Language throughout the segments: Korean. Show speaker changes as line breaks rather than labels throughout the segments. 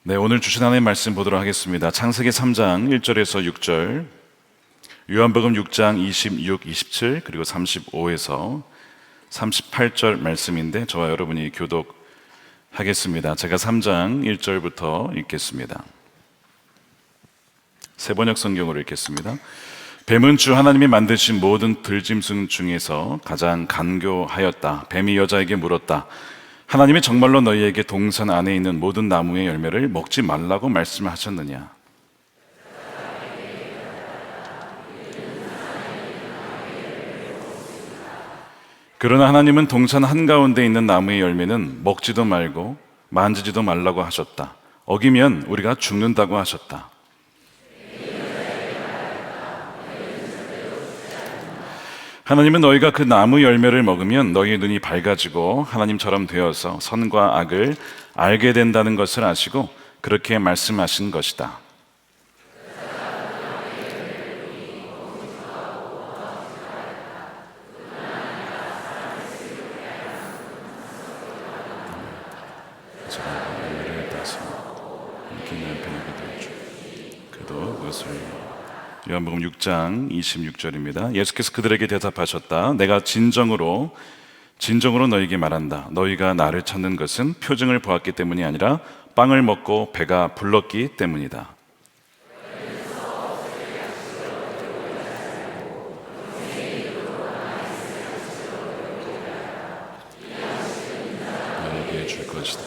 네, 오늘 주신 하나님의 말씀 보도록 하겠습니다. 창세기 3장 1절에서 6절, 요한복음 6장 26, 27, 그리고 35에서 38절 말씀인데 저와 여러분이 교독하겠습니다. 제가 3장 1절부터 읽겠습니다. 세번역 성경으로 읽겠습니다. 뱀은 주 하나님이 만드신 모든 들짐승 중에서 가장 간교하였다. 뱀이 여자에게 물었다. 하나님이 정말로 너희에게 동산 안에 있는 모든 나무의 열매를 먹지 말라고 말씀하셨느냐? 그러나 하나님은 동산 한가운데 있는 나무의 열매는 먹지도 말고 만지지도 말라고 하셨다. 어기면 우리가 죽는다고 하셨다. 하나님은 너희가 그 나무 열매를 먹으면 너희의 눈이 밝아지고 하나님처럼 되어서 선과 악을 알게 된다는 것을 아시고 그렇게 말씀하신 것이다. 요한복음 6장 26절입니다. 예수께서 그들에게 대답하셨다. 내가 진정으로 너희에게 말한다. 너희가 나를 찾는 것은 표징을 보았기 때문이 아니라 빵을 먹고 배가 불렀기 때문이다. 너에게 줄 것이다.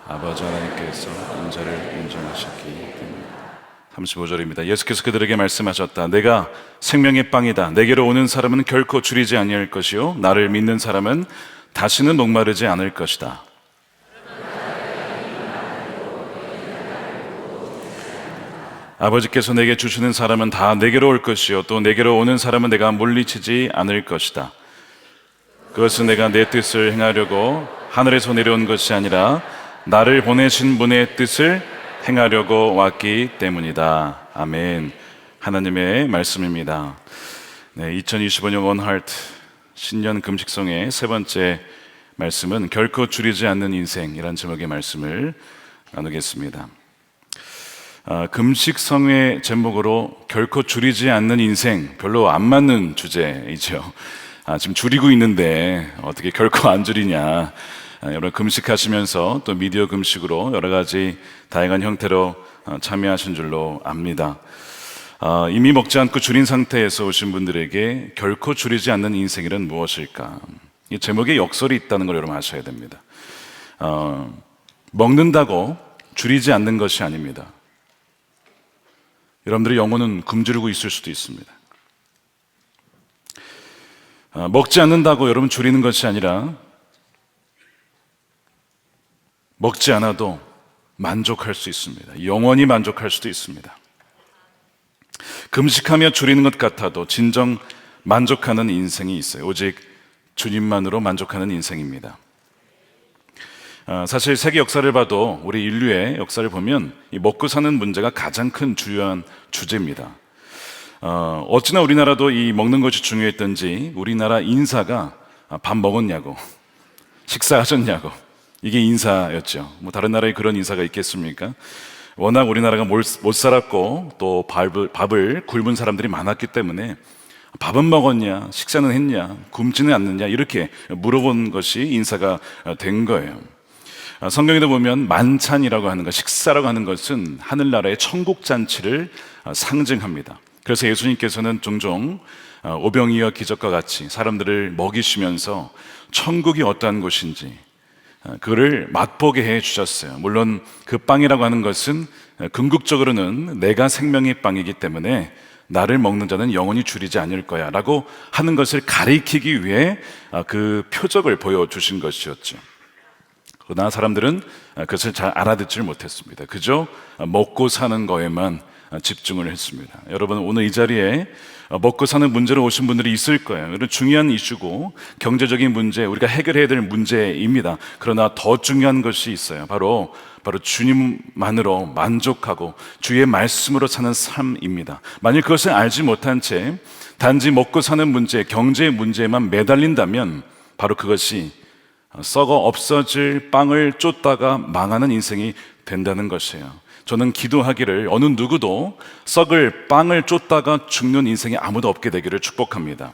아버지 하나님께서 인자를 인정하셨기 때문이다. 35절입니다. 예수께서 그들에게 말씀하셨다. 내가 생명의 빵이다. 내게로 오는 사람은 결코 줄이지 아니할 것이요 나를 믿는 사람은 다시는 목마르지 않을 것이다. 아버지께서 내게 주시는 사람은 다 내게로 올 것이요 또 내게로 오는 사람은 내가 물리치지 않을 것이다. 그것은 내가 내 뜻을 행하려고 하늘에서 내려온 것이 아니라 나를 보내신 분의 뜻을 행하려고 왔기 때문이다. 아멘. 하나님의 말씀입니다. 네, 2025년 원하트 신년 금식성의 세 번째 말씀은 결코 줄이지 않는 인생이라는 제목의 말씀을 나누겠습니다. 금식성의 제목으로 결코 줄이지 않는 인생, 별로 안 맞는 주제이죠. 지금 줄이고 있는데 어떻게 결코 안 줄이냐. 여러분 금식하시면서 또 미디어 금식으로 여러 가지 다양한 형태로 참여하신 줄로 압니다. 이미 먹지 않고 줄인 상태에서 오신 분들에게 결코 줄이지 않는 인생이란 무엇일까? 이 제목에 역설이 있다는 걸 여러분 아셔야 됩니다. 먹는다고 줄이지 않는 것이 아닙니다. 여러분들의 영혼은 굶주리고 있을 수도 있습니다. 먹지 않는다고 여러분 줄이는 것이 아니라 먹지 않아도 만족할 수 있습니다. 영원히 만족할 수도 있습니다. 금식하며 줄이는 것 같아도 진정 만족하는 인생이 있어요. 오직 주님만으로 만족하는 인생입니다. 사실 세계 역사를 봐도 우리 인류의 역사를 보면 이 먹고 사는 문제가 가장 큰 주요한 주제입니다. 어찌나 우리나라도 이 먹는 것이 중요했던지 우리나라 인사가 밥 먹었냐고, 식사하셨냐고, 이게 인사였죠. 뭐 다른 나라에 그런 인사가 있겠습니까? 워낙 우리나라가 못 살았고 또 밥을 굶은 사람들이 많았기 때문에 밥은 먹었냐, 식사는 했냐, 굶지는 않느냐 이렇게 물어본 것이 인사가 된 거예요. 성경에도 보면 만찬이라고 하는 것, 식사라고 하는 것은 하늘나라의 천국 잔치를 상징합니다. 그래서 예수님께서는 종종 오병이어 기적과 같이 사람들을 먹이시면서 천국이 어떠한 곳인지 그를 맛보게 해 주셨어요. 물론 그 빵이라고 하는 것은 궁극적으로는 내가 생명의 빵이기 때문에 나를 먹는 자는 영원히 줄이지 않을 거야 라고 하는 것을 가리키기 위해 그 표적을 보여주신 것이었죠. 그러나 사람들은 그것을 잘 알아듣질 못했습니다. 그저 먹고 사는 거에만 집중을 했습니다. 여러분 오늘 이 자리에 먹고 사는 문제로 오신 분들이 있을 거예요. 이런 중요한 이슈고 경제적인 문제, 우리가 해결해야 될 문제입니다. 그러나 더 중요한 것이 있어요. 바로 주님만으로 만족하고 주의 말씀으로 사는 삶입니다. 만일 그것을 알지 못한 채 단지 먹고 사는 문제, 경제의 문제에만 매달린다면 바로 그것이 썩어 없어질 빵을 쫓다가 망하는 인생이 된다는 것이에요. 저는 기도하기를 어느 누구도 썩을 빵을 쫓다가 죽는 인생이 아무도 없게 되기를 축복합니다.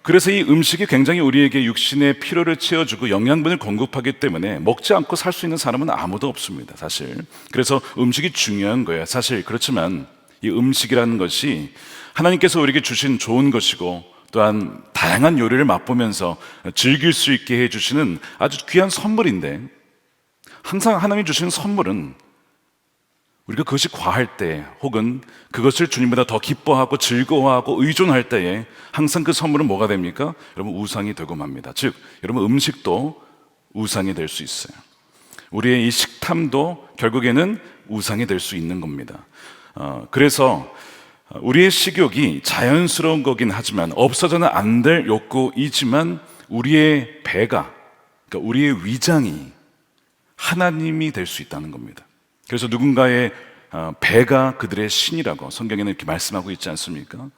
그래서 이 음식이 굉장히 우리에게 육신의 필요를 채워주고 영양분을 공급하기 때문에 먹지 않고 살 수 있는 사람은 아무도 없습니다, 사실. 그래서 음식이 중요한 거예요. 사실 그렇지만 이 음식이라는 것이 하나님께서 우리에게 주신 좋은 것이고 또한 다양한 요리를 맛보면서 즐길 수 있게 해주시는 아주 귀한 선물인데, 항상 하나님이 주시는 선물은 우리가 그것이 과할 때 혹은 그것을 주님보다 더 기뻐하고 즐거워하고 의존할 때에 항상 그 선물은 뭐가 됩니까? 여러분, 우상이 되고 맙니다. 즉, 여러분, 음식도 우상이 될 수 있어요. 우리의 이 식탐도 결국에는 우상이 될 수 있는 겁니다. 그래서 우리의 식욕이 자연스러운 거긴 하지만 없어서는 안 될 욕구이지만 우리의 배가, 그러니까 우리의 위장이 하나님이 될 수 있다는 겁니다. 그래서 누군가의 배가 그들의 신이라고 성경에는 이렇게 말씀하고 있지 않습니까?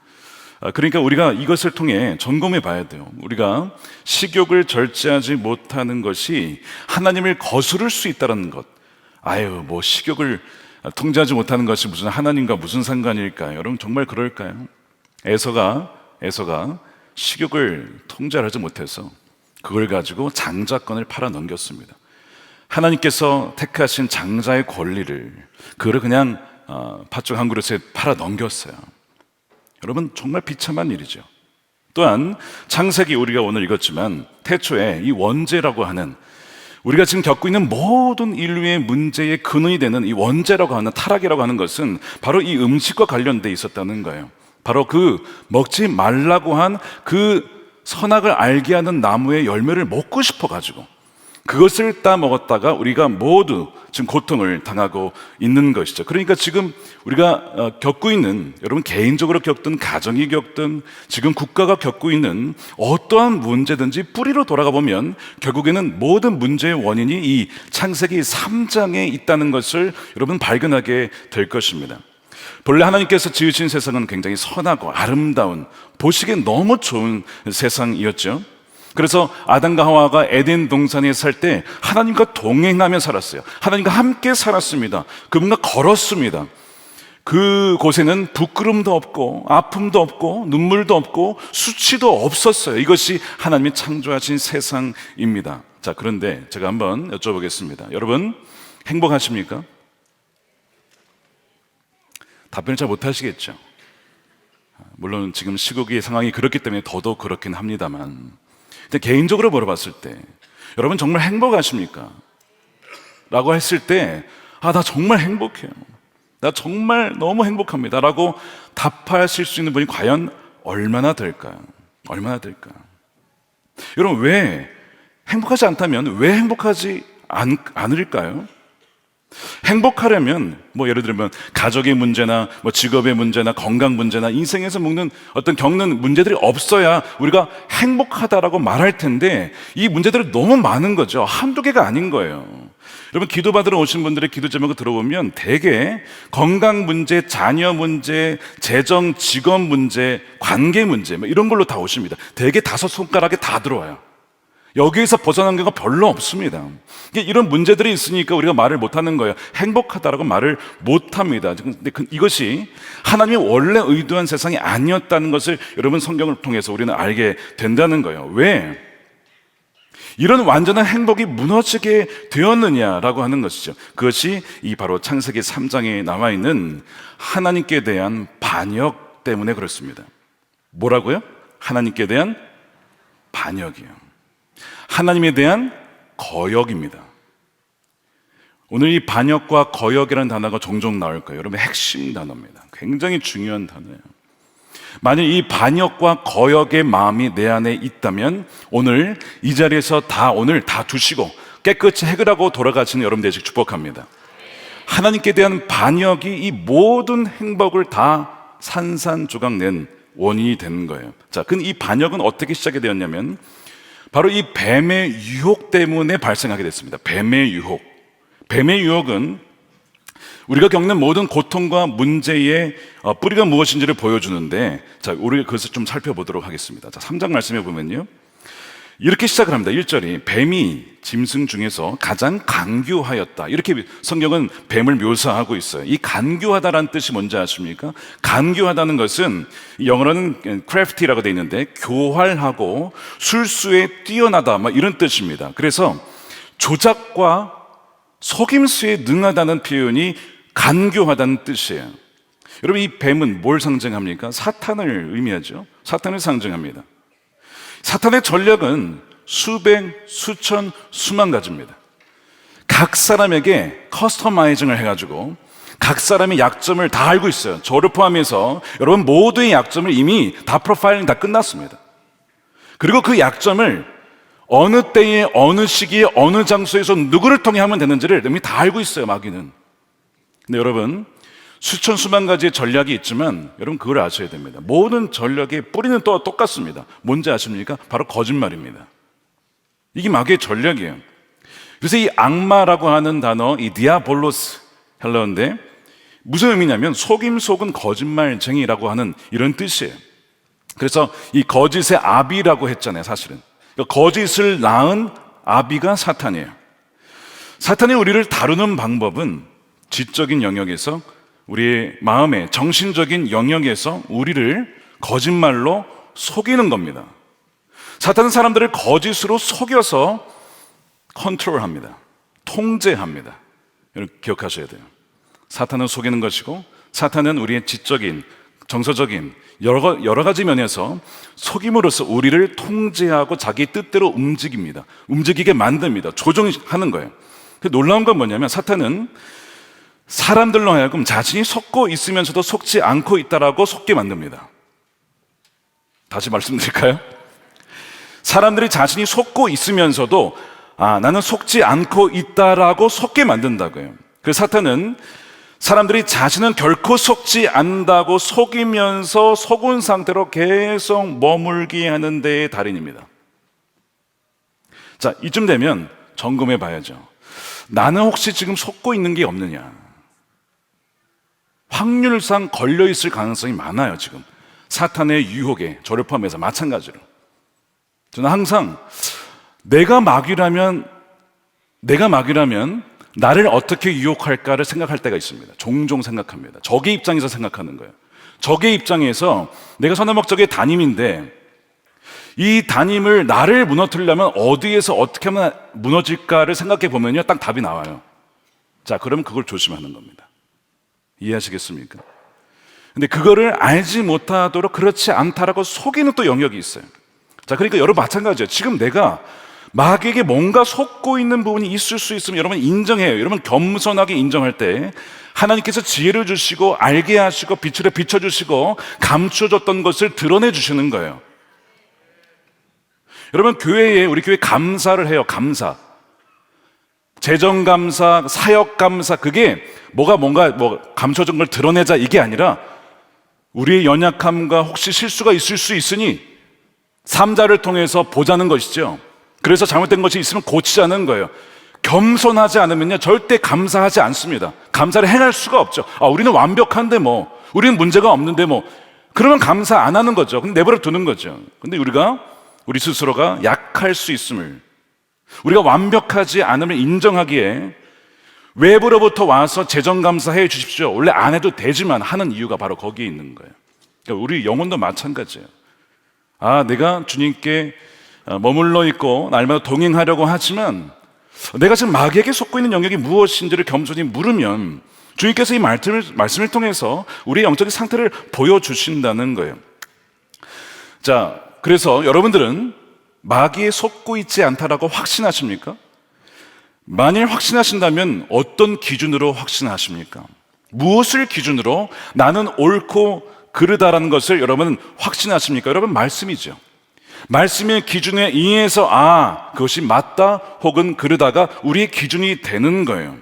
그러니까 우리가 이것을 통해 점검해 봐야 돼요. 우리가 식욕을 절제하지 못하는 것이 하나님을 거스를 수 있다는 것. 뭐 식욕을 통제하지 못하는 것이 무슨 하나님과 무슨 상관일까요? 여러분, 정말 그럴까요? 에서가 식욕을 통제하지 못해서 그걸 가지고 장자권을 팔아 넘겼습니다. 하나님께서 택하신 장자의 권리를, 그거를 그냥 팥죽 한 그릇에 팔아 넘겼어요. 여러분, 정말 비참한 일이죠. 또한 창세기, 우리가 오늘 읽었지만 태초에 이 원죄라고 하는, 우리가 지금 겪고 있는 모든 인류의 문제의 근원이 되는 이 원죄라고 하는, 타락이라고 하는 것은 바로 이 음식과 관련돼 있었다는 거예요. 바로 그 먹지 말라고 한 그 선악을 알게 하는 나무의 열매를 먹고 싶어 가지고 그것을 따 먹었다가 우리가 모두 지금 고통을 당하고 있는 것이죠. 그러니까 지금 우리가 겪고 있는, 여러분 개인적으로 겪든 가정이 겪든 지금 국가가 겪고 있는 어떠한 문제든지 뿌리로 돌아가 보면 결국에는 모든 문제의 원인이 이 창세기 3장에 있다는 것을 여러분 발견하게 될 것입니다. 본래 하나님께서 지으신 세상은 굉장히 선하고 아름다운, 보시기에 너무 좋은 세상이었죠. 그래서 아담과 하와가 에덴 동산에 살 때 하나님과 동행하며 살았어요. 하나님과 함께 살았습니다. 그분과 걸었습니다. 그곳에는 부끄럼도 없고 아픔도 없고 눈물도 없고 수치도 없었어요. 이것이 하나님이 창조하신 세상입니다. 자, 그런데 제가 한번 여쭤보겠습니다. 여러분, 행복하십니까? 답변을 잘 못하시겠죠. 물론 지금 시국의 상황이 그렇기 때문에 더더욱 그렇긴 합니다만, 근데 개인적으로 물어봤을 때 여러분 정말 행복하십니까? 라고 했을 때 나 정말 행복해요, 나 정말 너무 행복합니다 라고 답하실 수 있는 분이 과연 얼마나 될까요? 얼마나 될까요? 여러분, 왜 행복하지 않다면 왜 행복하지 않을까요? 행복하려면 예를 들면 가족의 문제나 직업의 문제나 건강 문제나 인생에서 겪는 문제들이 없어야 우리가 행복하다라고 말할 텐데 이 문제들이 너무 많은 거죠. 한두 개가 아닌 거예요. 여러분, 기도받으러 오신 분들의 기도 제목을 들어보면 대개 건강 문제, 자녀 문제, 재정, 직업 문제, 관계 문제 이런 걸로 다 오십니다. 대개 5손가락에 다 들어와요. 여기에서 벗어난 경우가 별로 없습니다. 이런 문제들이 있으니까 우리가 말을 못하는 거예요. 행복하다라고 말을 못합니다. 근데 이것이 하나님이 원래 의도한 세상이 아니었다는 것을 여러분 성경을 통해서 우리는 알게 된다는 거예요. 왜 이런 완전한 행복이 무너지게 되었느냐라고 하는 것이죠. 그것이 이 바로 창세기 3장에 나와 있는 하나님께 대한 반역 때문에 그렇습니다. 뭐라고요? 하나님께 대한 반역이요. 하나님에 대한 거역입니다. 오늘 이 반역과 거역이라는 단어가 종종 나올 거예요. 여러분, 핵심 단어입니다. 굉장히 중요한 단어예요. 만약 이 반역과 거역의 마음이 내 안에 있다면 오늘 이 자리에서 오늘 다 두시고 깨끗이 해결하고 돌아가시는 여러분 되시길 축복합니다. 하나님께 대한 반역이 이 모든 행복을 다 산산조각 낸 원인이 되는 거예요. 자, 그럼 이 반역은 어떻게 시작이 되었냐면 바로 이 뱀의 유혹 때문에 발생하게 됐습니다. 뱀의 유혹. 뱀의 유혹은 우리가 겪는 모든 고통과 문제의 뿌리가 무엇인지를 보여주는데, 자, 우리 그것을 좀 살펴보도록 하겠습니다. 자, 3장 말씀해 보면요, 이렇게 시작을 합니다. 1절이 뱀이 짐승 중에서 가장 간교하였다. 이렇게 성경은 뱀을 묘사하고 있어요. 이 간교하다라는 뜻이 뭔지 아십니까? 간교하다는 것은 영어로는 crafty라고 되어 있는데 교활하고 술수에 뛰어나다 이런 뜻입니다. 그래서 조작과 속임수에 능하다는 표현이 간교하다는 뜻이에요. 여러분, 이 뱀은 뭘 상징합니까? 사탄을 의미하죠. 사탄을 상징합니다. 사탄의 전략은 수백, 수천, 수만 가지입니다. 각 사람에게 커스터마이징을 해가지고 각 사람의 약점을 다 알고 있어요. 저를 포함해서 여러분 모두의 약점을 이미 다 프로파일링 다 끝났습니다. 그리고 그 약점을 어느 때에 어느 시기에 어느 장소에서 누구를 통해 하면 되는지를 이미 다 알고 있어요, 마귀는. 근데 여러분, 수천 수만 가지의 전략이 있지만 여러분 그걸 아셔야 됩니다. 모든 전략의 뿌리는 또 똑같습니다. 뭔지 아십니까? 바로 거짓말입니다. 이게 마귀의 전략이에요. 그래서 이 악마라고 하는 단어, 이 디아볼로스 헬라어인데 무슨 의미냐면 속임 속은 거짓말쟁이라고 하는 이런 뜻이에요. 그래서 이 거짓의 아비라고 했잖아요, 사실은. 그러니까 거짓을 낳은 아비가 사탄이에요. 사탄이 우리를 다루는 방법은 지적인 영역에서, 우리의 마음의 정신적인 영역에서 우리를 거짓말로 속이는 겁니다. 사탄은 사람들을 거짓으로 속여서 컨트롤합니다. 통제합니다. 여러분 기억하셔야 돼요. 사탄은 속이는 것이고, 사탄은 우리의 지적인, 정서적인 여러 가지 면에서 속임으로써 우리를 통제하고 자기 뜻대로 움직입니다. 움직이게 만듭니다. 조종하는 거예요. 놀라운 건 뭐냐면 사탄은 사람들로 하여금 자신이 속고 있으면서도 속지 않고 있다라고 속게 만듭니다. 다시 말씀드릴까요? 사람들이 자신이 속고 있으면서도 나는 속지 않고 있다라고 속게 만든다고요. 그래서 사탄은 사람들이 자신은 결코 속지 않는다고 속이면서 속은 상태로 계속 머물게 하는 데의 달인입니다. 자, 이쯤 되면 점검해 봐야죠. 나는 혹시 지금 속고 있는 게 없느냐? 확률상 걸려있을 가능성이 많아요. 지금 사탄의 유혹에 저를 포함해서 마찬가지로 저는 항상 내가 마귀라면 나를 어떻게 유혹할까를 생각할 때가 있습니다. 종종 생각합니다. 적의 입장에서 생각하는 거예요. 적의 입장에서 내가 선한 목적의 담임인데 이 담임을 나를 무너뜨리려면 어디에서 어떻게 하면 무너질까를 생각해 보면요, 딱 답이 나와요. 자, 그럼 그걸 조심하는 겁니다. 이해하시겠습니까? 근데 그거를 알지 못하도록 그렇지 않다라고 속이는 또 영역이 있어요. 자, 그러니까 여러분 마찬가지예요. 지금 내가 마귀에게 뭔가 속고 있는 부분이 있을 수 있으면 여러분 인정해요. 여러분 겸손하게 인정할 때 하나님께서 지혜를 주시고 알게 하시고 빛으로 비춰주시고 감춰줬던 것을 드러내 주시는 거예요. 여러분 교회에, 우리 교회 감사를 해요. 감사, 재정감사, 사역감사. 그게 뭔가 감춰준 걸 드러내자 이게 아니라 우리의 연약함과 혹시 실수가 있을 수 있으니 삼자를 통해서 보자는 것이죠. 그래서 잘못된 것이 있으면 고치자는 거예요. 겸손하지 않으면요 절대 감사하지 않습니다. 감사를 행할 수가 없죠. 우리는 완벽한데 우리는 문제가 없는데 그러면 감사 안 하는 거죠. 근데 내버려 두는 거죠. 근데 우리 스스로가 약할 수 있음을, 우리가 완벽하지 않음을 인정하기에 외부로부터 와서 재정감사해 주십시오, 원래 안 해도 되지만 하는 이유가 바로 거기에 있는 거예요. 그러니까 우리 영혼도 마찬가지예요. 내가 주님께 머물러 있고 날마다 동행하려고 하지만 내가 지금 마귀에게 속고 있는 영역이 무엇인지를 겸손히 물으면 주님께서 이 말씀을 통해서 우리의 영적인 상태를 보여주신다는 거예요. 자, 그래서 여러분들은 마귀에 속고 있지 않다라고 확신하십니까? 만일 확신하신다면 어떤 기준으로 확신하십니까? 무엇을 기준으로 나는 옳고 그르다라는 것을 여러분은 확신하십니까? 여러분 말씀이죠. 말씀의 기준에 의해서 그것이 맞다 혹은 그르다가 우리의 기준이 되는 거예요.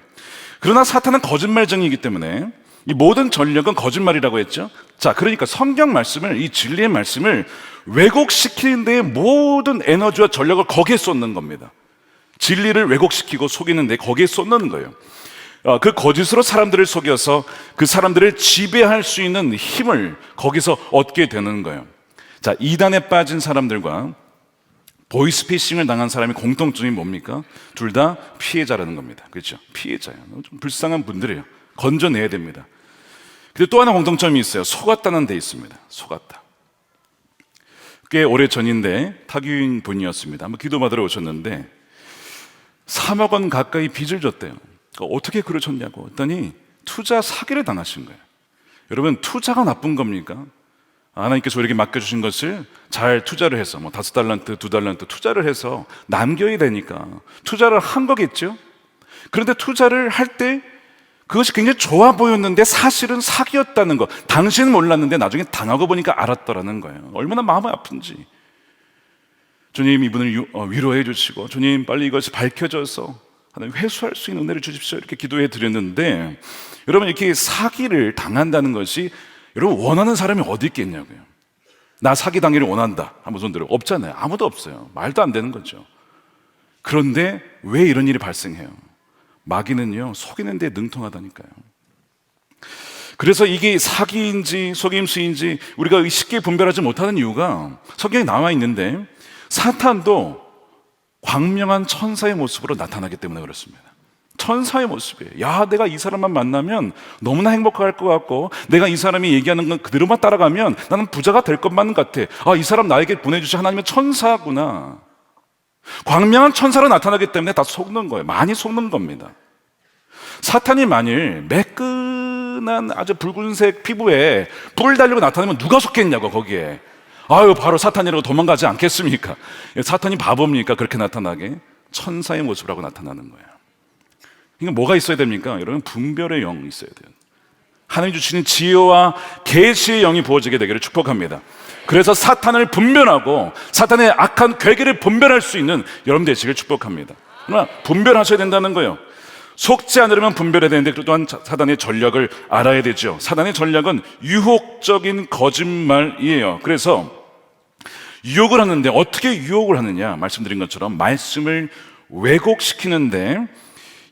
그러나 사탄은 거짓말쟁이이기 때문에 이 모든 전력은 거짓말이라고 했죠. 자, 그러니까 성경 말씀을, 이 진리의 말씀을 왜곡시키는 데에 모든 에너지와 전력을 거기에 쏟는 겁니다. 진리를 왜곡시키고 속이는 데 거기에 쏟는 거예요. 그 거짓으로 사람들을 속여서 그 사람들을 지배할 수 있는 힘을 거기서 얻게 되는 거예요. 자, 이단에 빠진 사람들과 보이스피싱을 당한 사람의 공통점이 뭡니까? 둘 다 피해자라는 겁니다. 그렇죠? 피해자예요. 좀 불쌍한 분들이에요. 건져내야 됩니다. 근데 또 하나 공통점이 있어요. 속았다는 데 있습니다. 속았다. 꽤 오래 전인데 타기인 분이었습니다. 한번 기도받으러 오셨는데 3억 원 가까이 빚을 졌대요. 어떻게 그러셨냐고 했더니 투자 사기를 당하신 거예요. 여러분, 투자가 나쁜 겁니까? 하나님께서 우리에게 맡겨주신 것을 잘 투자를 해서 5달란트, 2달란트 투자를 해서 남겨야 되니까 투자를 한 거겠죠. 그런데 투자를 할 때 그것이 굉장히 좋아 보였는데 사실은 사기였다는 거, 당신은 몰랐는데 나중에 당하고 보니까 알았더라는 거예요. 얼마나 마음이 아픈지. 주님, 이분을 위로해 주시고, 주님 빨리 이것이 밝혀져서 하나님 회수할 수 있는 은혜를 주십시오, 이렇게 기도해 드렸는데, 여러분, 이렇게 사기를 당한다는 것이 여러분 원하는 사람이 어디 있겠냐고요. 나 사기 당기를 원한다 한번 손 들어. 없잖아요. 아무도 없어요. 말도 안 되는 거죠. 그런데 왜 이런 일이 발생해요? 마귀는요, 속이는 데 능통하다니까요. 그래서 이게 사기인지 속임수인지 우리가 쉽게 분별하지 못하는 이유가 성경에 나와 있는데, 사탄도 광명한 천사의 모습으로 나타나기 때문에 그렇습니다. 천사의 모습이에요. 야, 내가 이 사람만 만나면 너무나 행복할 것 같고, 내가 이 사람이 얘기하는 건 그대로만 따라가면 나는 부자가 될 것만 같아. 아, 이 사람 나에게 보내주신 하나님의 천사구나. 광명한 천사로 나타나기 때문에 다 속는 거예요. 많이 속는 겁니다. 사탄이 만일 매끈한 아주 붉은색 피부에 뿔 달리고 나타나면 누가 속겠냐고, 거기에. 아유, 바로 사탄이라고 도망가지 않겠습니까? 사탄이 바보입니까? 그렇게 나타나게. 천사의 모습으로 나타나는 거예요. 이게 뭐가 있어야 됩니까? 여러분, 분별의 영이 있어야 돼요. 하나님 주시는 지혜와 계시의 영이 부어지게 되기를 축복합니다. 그래서 사탄을 분별하고 사탄의 악한 괴계를 분별할 수 있는 여러분 되시길 축복합니다. 그러나 분별하셔야 된다는 거예요. 속지 않으려면 분별해야 되는데, 또한 사단의 전략을 알아야 되죠. 사단의 전략은 유혹적인 거짓말이에요. 그래서 유혹을 하는데 어떻게 유혹을 하느냐, 말씀드린 것처럼 말씀을 왜곡시키는데,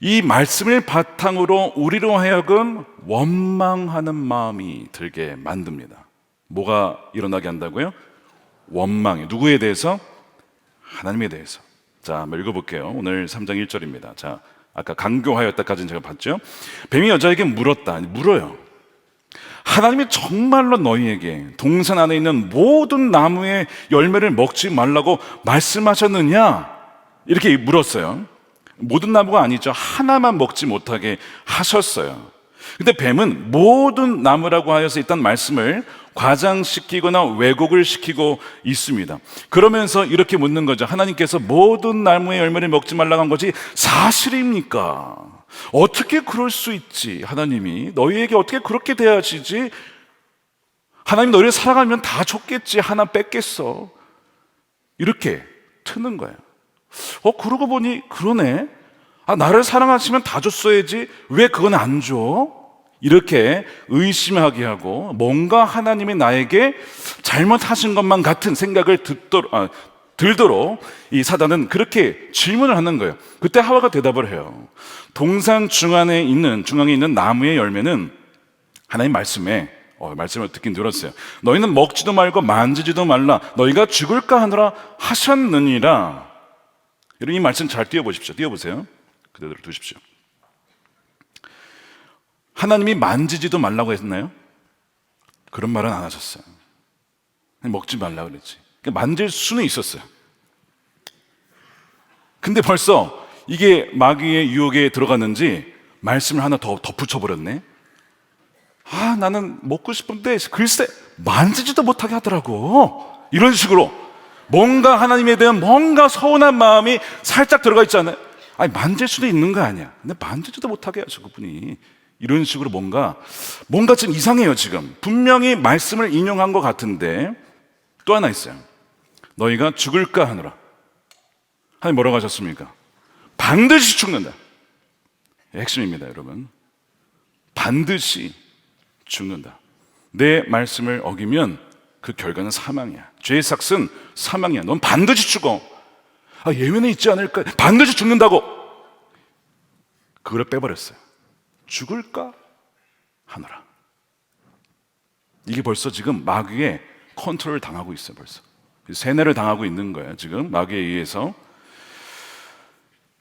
이 말씀을 바탕으로 우리로 하여금 원망하는 마음이 들게 만듭니다. 뭐가 일어나게 한다고요? 원망이. 누구에 대해서? 하나님에 대해서. 자, 한번 읽어볼게요. 오늘 3장 1절입니다. 자, 아까 강교하였다까지는 제가 봤죠. 뱀이 여자에게 물어요. 하나님이 정말로 너희에게 동산 안에 있는 모든 나무의 열매를 먹지 말라고 말씀하셨느냐? 이렇게 물었어요. 모든 나무가 아니죠. 하나만 먹지 못하게 하셨어요. 근데 뱀은 모든 나무라고 하여서 일단 말씀을 과장시키거나 왜곡을 시키고 있습니다. 그러면서 이렇게 묻는 거죠. 하나님께서 모든 나무의 열매를 먹지 말라고 한 것이 사실입니까? 어떻게 그럴 수 있지? 하나님이 너희에게 어떻게 그렇게 대하시지? 하나님 너희를 사랑하면 다 줬겠지, 하나 뺐겠어. 이렇게 트는 거예요. 그러고 보니 그러네. 나를 사랑하시면 다 줬어야지 왜 그건 안 줘? 이렇게 의심하게 하고, 뭔가 하나님이 나에게 잘못하신 것만 같은 생각을 들도록 이 사단은 그렇게 질문을 하는 거예요. 그때 하와가 대답을 해요. 동산 중앙에 있는 나무의 열매는 하나님 말씀을 듣긴 들었어요. 너희는 먹지도 말고 만지지도 말라, 너희가 죽을까 하느라 하셨느니라. 여러분, 이 말씀 잘 띄워보십시오. 띄워보세요. 그대로 두십시오. 하나님이 만지지도 말라고 했나요? 그런 말은 안 하셨어요. 먹지 말라고 그랬지. 만질 수는 있었어요. 근데 벌써 이게 마귀의 유혹에 들어갔는지 말씀을 하나 더 덧붙여버렸네. 나는 먹고 싶은데 글쎄 만지지도 못하게 하더라고. 이런 식으로 뭔가 하나님에 대한 뭔가 서운한 마음이 살짝 들어가 있잖아요. 만질 수도 있는 거 아니야. 근데 만지지도 못하게 하셔, 그분이. 이런 식으로 뭔가 지금 이상해요. 지금 분명히 말씀을 인용한 것 같은데 또 하나 있어요. 너희가 죽을까 하느라. 하나님 뭐라고 하셨습니까? 반드시 죽는다. 핵심입니다, 여러분. 반드시 죽는다. 내 말씀을 어기면 그 결과는 사망이야. 죄의 삭은 사망이야. 넌 반드시 죽어. 예외는 있지 않을까? 반드시 죽는다고. 그걸 빼버렸어요. 죽을까 하느라. 이게 벌써 지금 마귀의 컨트롤을 당하고 있어요. 벌써 세뇌를 당하고 있는 거예요, 지금 마귀에 의해서.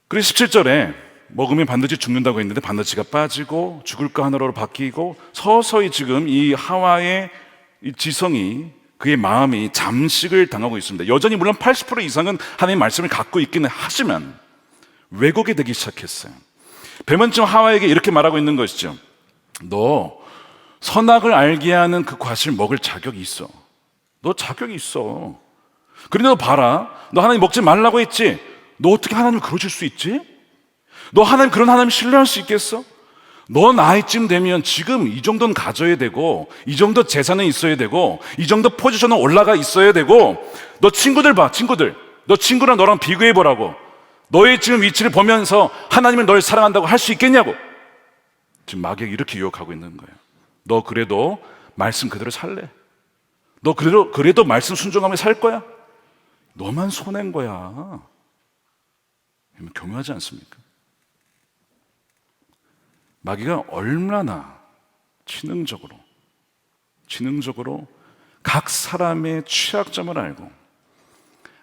그래서 17절에 먹으면 반드시 죽는다고 했는데 반드시가 빠지고 죽을 거 하나로 바뀌고 서서히 지금 이 하와의 이 지성이, 그의 마음이 잠식을 당하고 있습니다. 여전히 물론 80% 이상은 하나님의 말씀을 갖고 있기는 하지만 왜곡이 되기 시작했어요. 뱀은 지금 하와에게 이렇게 말하고 있는 것이죠. 너 선악을 알게 하는 그 과실 먹을 자격이 있어. 너 자격이 있어. 그런데 너 봐라, 너 하나님 먹지 말라고 했지? 너 어떻게 하나님을 그러실 수 있지? 너 하나님, 그런 하나님 신뢰할 수 있겠어? 너 나이쯤 되면 지금 이 정도는 가져야 되고, 이 정도 재산은 있어야 되고, 이 정도 포지션은 올라가 있어야 되고, 너 친구들 봐, 친구들. 너 친구랑 너랑 비교해보라고. 너의 지금 위치를 보면서 하나님은 널 사랑한다고 할 수 있겠냐고. 지금 마귀가 이렇게 유혹하고 있는 거예요. 너 그래도 말씀 그대로 살래? 너 그래도 말씀 순종하며 살 거야? 너만 손해인 거야. 교묘하지 않습니까? 마귀가 얼마나 지능적으로 각 사람의 취약점을 알고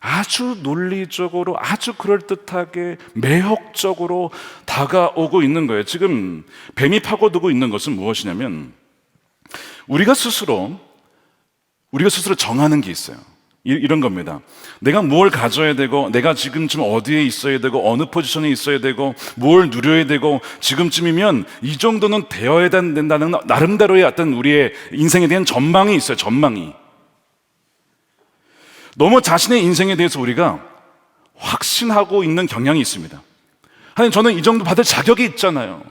아주 논리적으로, 아주 그럴듯하게, 매혹적으로 다가오고 있는 거예요. 지금 뱀이 파고들고 있는 것은 무엇이냐면 우리가 스스로 정하는 게 있어요. 이런 겁니다. 내가 뭘 가져야 되고, 내가 지금쯤 어디에 있어야 되고, 어느 포지션에 있어야 되고, 뭘 누려야 되고, 지금쯤이면 이 정도는 되어야 된다는 나름대로의 어떤 우리의 인생에 대한 전망이 있어요. 전망이. 너무 자신의 인생에 대해서 우리가 확신하고 있는 경향이 있습니다. 하나님, 저는 이 정도 받을 자격이 있잖아요.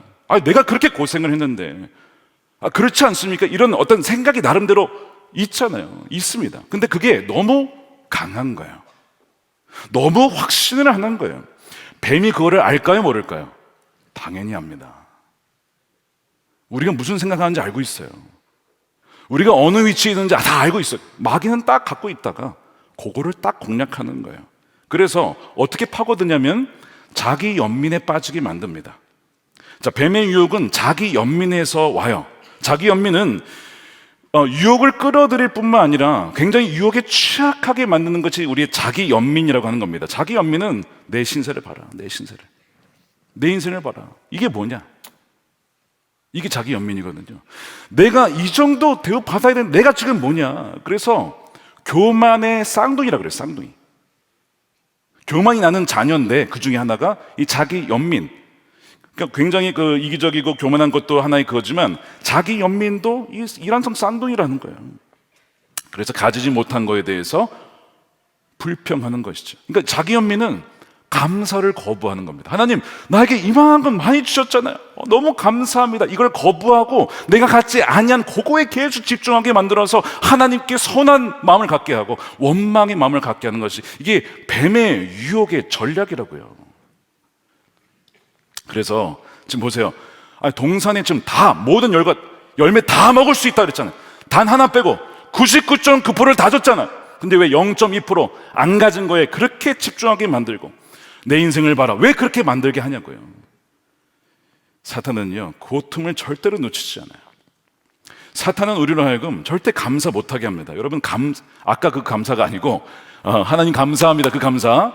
내가 그렇게 고생을 했는데. 그렇지 않습니까? 이런 어떤 생각이 나름대로 있잖아요. 있습니다. 근데 그게 너무 강한 거예요. 너무 확신을 하는 거예요. 뱀이 그거를 알까요, 모를까요? 당연히 압니다. 우리가 무슨 생각하는지 알고 있어요. 우리가 어느 위치에 있는지 다 알고 있어요. 마귀는 딱 갖고 있다가 그거를 딱 공략하는 거예요. 그래서 어떻게 파고드냐면 자기 연민에 빠지게 만듭니다. 자, 뱀의 유혹은 자기 연민에서 와요. 자기 연민은 유혹을 끌어들일 뿐만 아니라 굉장히 유혹에 취약하게 만드는 것이 우리의 자기 연민이라고 하는 겁니다. 자기 연민은 내 신세를 봐라. 내 신세를. 내 인생을 봐라. 이게 뭐냐? 이게 자기 연민이거든요. 내가 이 정도 대우 받아야 되는데 내가 지금 뭐냐? 그래서 교만의 쌍둥이라고 그래요. 쌍둥이. 교만이 나는 자녀인데 그 중에 하나가 이 자기 연민. 그러니까 굉장히 이기적이고 교만한 것도 하나의 그거지만 자기 연민도 이 일란성 쌍둥이라는 거예요. 그래서 가지지 못한 거에 대해서 불평하는 것이죠. 그러니까 자기 연민은 감사를 거부하는 겁니다. 하나님, 나에게 이만한 건 많이 주셨잖아요. 너무 감사합니다. 이걸 거부하고 내가 갖지 아니한 그거에 계속 집중하게 만들어서 하나님께 선한 마음을 갖게 하고 원망의 마음을 갖게 하는 것이 이게 뱀의 유혹의 전략이라고요. 그래서 지금 보세요. 동산에 지금 다 모든 열매 다 먹을 수 있다 그랬잖아요. 단 하나 빼고 99.9%를 다 줬잖아요. 근데 왜 0.2%안 가진 거에 그렇게 집중하게 만들고 내 인생을 봐라. 왜 그렇게 만들게 하냐고요. 사탄은요, 그 틈을 절대로 놓치지 않아요. 사탄은 우리로 하여금 절대 감사 못하게 합니다. 여러분, 아까 그 감사가 아니고 하나님 감사합니다. 그 감사,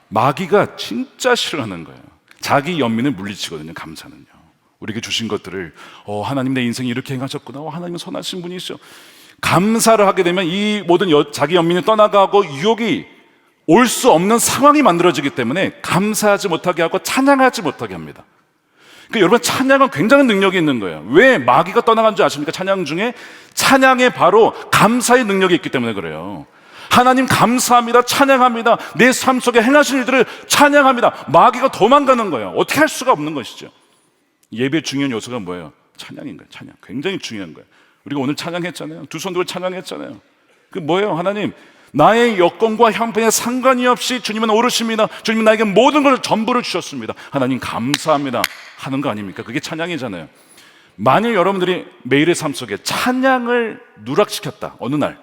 마귀가 진짜 싫어하는 거예요. 자기 연민을 물리치거든요. 감사는요. 우리에게 주신 것들을 하나님 내 인생이 이렇게 행하셨구나. 하나님은 선하신 분이시죠. 감사를 하게 되면 이 모든 자기 연민이 떠나가고 유혹이 올 수 없는 상황이 만들어지기 때문에 감사하지 못하게 하고 찬양하지 못하게 합니다. 그러니까 여러분, 찬양은 굉장한 능력이 있는 거예요. 왜 마귀가 떠나간 줄 아십니까? 찬양 중에 찬양에 바로 감사의 능력이 있기 때문에 그래요. 하나님 감사합니다. 찬양합니다. 내 삶 속에 행하신 일들을 찬양합니다. 마귀가 도망가는 거예요. 어떻게 할 수가 없는 것이죠. 예배의 중요한 요소가 뭐예요? 찬양인 거예요. 찬양. 굉장히 중요한 거예요. 우리가 오늘 찬양했잖아요. 두 손 들고 찬양했잖아요. 그 뭐예요? 하나님, 나의 여건과 형편에 상관이 없이 주님은 오르십니다. 주님은 나에게 모든 걸 전부를 주셨습니다. 하나님 감사합니다 하는 거 아닙니까? 그게 찬양이잖아요. 만일 여러분들이 매일의 삶 속에 찬양을 누락시켰다, 어느 날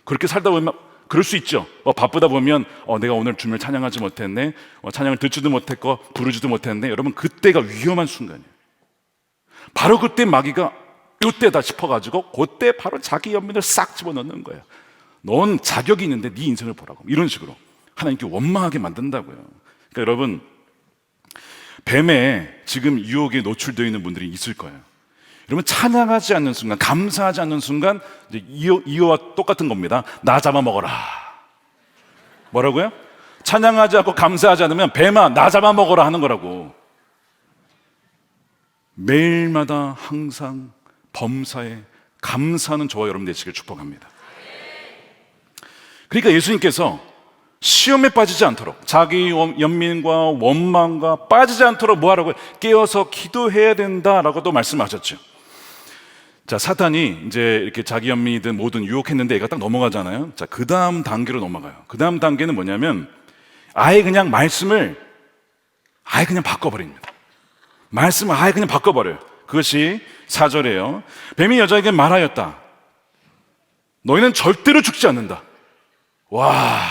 그렇게 살다 보면 그럴 수 있죠. 바쁘다 보면 내가 오늘 주님을 찬양하지 못했네, 찬양을 듣지도 못했고 부르지도 못했네. 여러분, 그때가 위험한 순간이에요. 바로 그때 마귀가 이때다 싶어가지고 그때 바로 자기 연민을 싹 집어넣는 거예요. 넌 자격이 있는데 네 인생을 보라고. 이런 식으로 하나님께 원망하게 만든다고요. 그러니까 여러분, 뱀에 지금 유혹에 노출되어 있는 분들이 있을 거예요. 여러분, 찬양하지 않는 순간, 감사하지 않는 순간 이제 이어와 똑같은 겁니다. 나 잡아먹어라. 뭐라고요? 찬양하지 않고 감사하지 않으면 뱀아 나 잡아먹어라 하는 거라고. 매일마다 항상 범사에 감사하는 저와 여러분 되시길 축복합니다. 그러니까 예수님께서 시험에 빠지지 않도록, 자기 연민과 원망과 빠지지 않도록 뭐 하라고요? 깨어서 기도해야 된다라고도 말씀하셨죠. 자, 사탄이 이제 이렇게 자기 연민이든 뭐든 유혹했는데 얘가 딱 넘어가잖아요. 자, 그 다음 단계로 넘어가요. 그 다음 단계는 뭐냐면 아예 그냥 말씀을 아예 그냥 바꿔버립니다. 말씀을 아예 그냥 바꿔버려요. 그것이 4절이에요. 뱀이 여자에게 말하였다. 너희는 절대로 죽지 않는다. 와,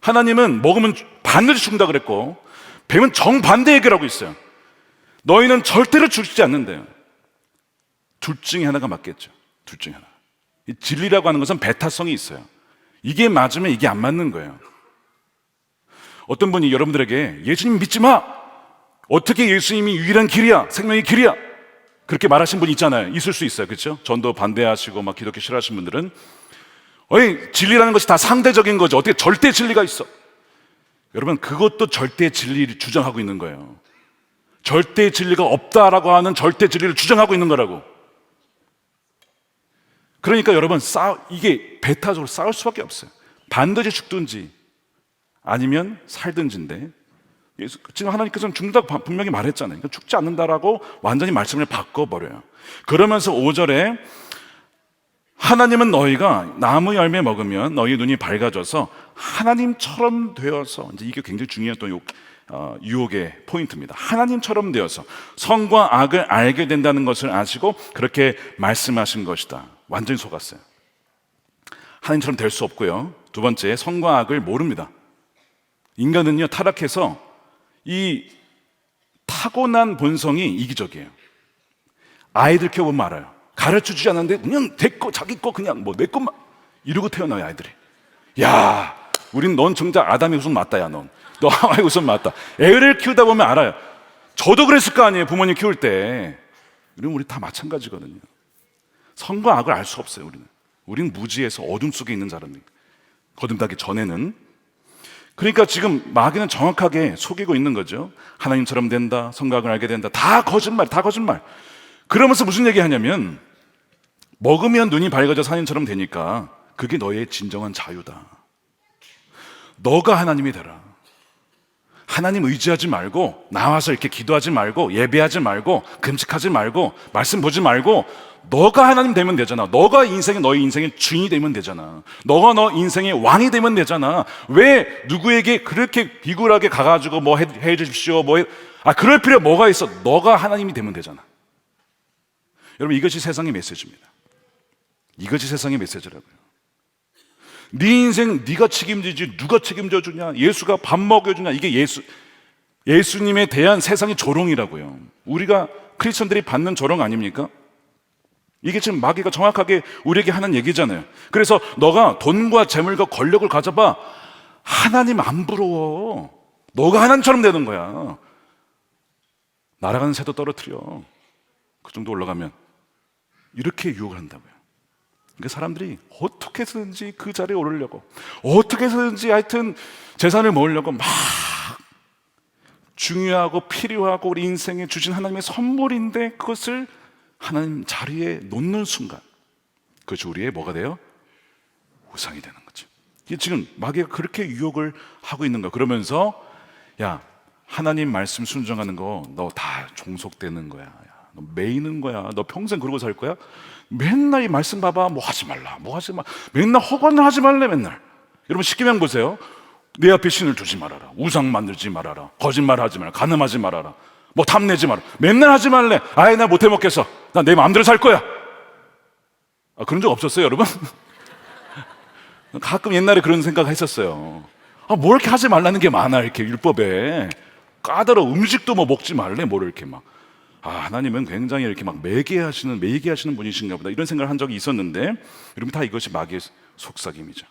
하나님은 먹으면 반드시 죽는다 그랬고 뱀은 정반대 얘기를 하고 있어요. 너희는 절대로 죽지 않는데요. 둘 중에 하나가 맞겠죠. 둘 중에 하나. 이 진리라고 하는 것은 배타성이 있어요. 이게 맞으면 이게 안 맞는 거예요. 어떤 분이 여러분들에게 예수님 믿지 마! 어떻게 예수님이 유일한 길이야, 생명의 길이야, 그렇게 말하신 분 있잖아요. 있을 수 있어요. 그렇죠? 전도 반대하시고 막 기독교 싫어하시는 분들은 어이, 진리라는 것이 다 상대적인 거죠. 어떻게 절대 진리가 있어? 여러분, 그것도 절대 진리를 주장하고 있는 거예요. 절대 진리가 없다라고 하는 절대 진리를 주장하고 있는 거라고. 그러니까 여러분, 이게 배타적으로 싸울 수밖에 없어요. 반드시 죽든지 아니면 살든지인데, 지금 하나님께서는 죽는다고 분명히 말했잖아요. 그러니까 죽지 않는다라고 완전히 말씀을 바꿔버려요. 그러면서 5절에 하나님은 너희가 나무 열매 먹으면 너희 눈이 밝아져서 하나님처럼 되어서, 이제 이게 굉장히 중요한 또 유혹의 포인트입니다. 하나님처럼 되어서 선과 악을 알게 된다는 것을 아시고 그렇게 말씀하신 것이다. 완전히 속았어요. 하나님처럼 될 수 없고요. 두 번째, 선과 악을 모릅니다. 인간은요, 타락해서 이 타고난 본성이 이기적이에요. 아이들 키워보면 알아요. 가르쳐주지 않았는데 그냥 됐고 자기 거 그냥 뭐 내 것만 이러고 태어나요, 아이들이. 야, 넌 정작 아담의 후손 맞다. 야, 너 하와의 후손 맞다. 애를 키우다 보면 알아요. 저도 그랬을 거 아니에요, 부모님 키울 때. 우리 다 마찬가지거든요. 선과 악을 알 수 없어요. 우리는 무지에서 어둠 속에 있는 사람이에요. 거듭나기 전에는. 그러니까 지금 마귀는 정확하게 속이고 있는 거죠. 하나님처럼 된다, 선과 악을 알게 된다. 다 거짓말, 다 거짓말. 그러면서 무슨 얘기 하냐면 먹으면 눈이 밝아져서 하나님처럼 되니까 그게 너의 진정한 자유다. 너가 하나님이 되라. 하나님 의지하지 말고, 나와서 이렇게 기도하지 말고, 예배하지 말고, 금식하지 말고, 말씀 보지 말고, 너가 하나님 되면 되잖아. 너가 너의 인생의 주인이 되면 되잖아. 너가 너 인생의 왕이 되면 되잖아. 왜 누구에게 그렇게 비굴하게 가가지고 뭐 해 주십시오, 그럴 필요 뭐가 있어? 너가 하나님이 되면 되잖아. 여러분, 이것이 세상의 메시지입니다. 이것이 세상의 메시지라고요. 네 인생 네가 책임지지 누가 책임져 주냐? 예수가 밥 먹여주냐? 이게 예수님에 대한 세상의 조롱이라고요. 우리가 크리스천들이 받는 조롱 아닙니까? 이게 지금 마귀가 정확하게 우리에게 하는 얘기잖아요. 그래서 너가 돈과 재물과 권력을 가져봐. 하나님 안 부러워. 너가 하나님처럼 되는 거야. 날아가는 새도 떨어뜨려. 그 정도 올라가면 이렇게 유혹을 한다고요. 그러니까 사람들이 어떻게 해서든지 그 자리에 오르려고, 어떻게 해서든지 하여튼 재산을 모으려고 막 중요하고 필요하고 우리 인생에 주신 하나님의 선물인데 그것을 하나님 자리에 놓는 순간 그것이 우리의 뭐가 돼요? 우상이 되는 거죠. 이게 지금 마귀가 그렇게 유혹을 하고 있는 거야. 그러면서 야, 하나님 말씀 순종하는 거 너 다 종속되는 거야. 너 매이는 거야. 너 평생 그러고 살 거야? 맨날 이 말씀 봐봐. 뭐 하지 말라. 뭐 하지 마. 맨날 허건을 하지 말래. 맨날. 여러분 십계명 보세요. 내 앞에 신을 두지 말아라. 우상 만들지 말아라. 거짓말 하지 말아라. 간음하지 말아라. 뭐 탐내지 마라. 맨날 하지 말래. 아예 나 못해 먹겠어. 나 내 마음대로 살 거야. 그런 적 없었어요, 여러분? 가끔 옛날에 그런 생각 했었어요. 뭐 이렇게 하지 말라는 게 많아, 이렇게 율법에. 까다로워. 음식도 뭐 먹지 말래, 뭘 이렇게 막. 하나님은 굉장히 이렇게 막 매개하시는 분이신가 보다, 이런 생각을 한 적이 있었는데, 여러분, 다 이것이 마귀의 속삭임이죠.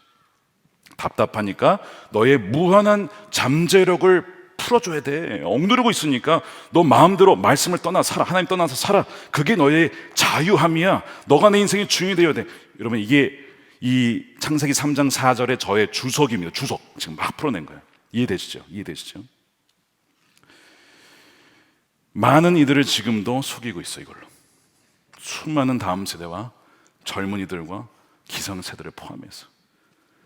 답답하니까 너의 무한한 잠재력을 풀어줘야 돼. 억누르고 있으니까 너 마음대로 말씀을 떠나 살아. 하나님 떠나서 살아. 그게 너의 자유함이야. 너가 내 인생의 주인이 되어야 돼. 여러분, 이게 이 창세기 3장 4절의 저의 주석입니다. 주석. 지금 막 풀어낸 거예요. 이해되시죠? 많은 이들을 지금도 속이고 있어, 이걸로. 수많은 다음 세대와 젊은이들과 기성세대를 포함해서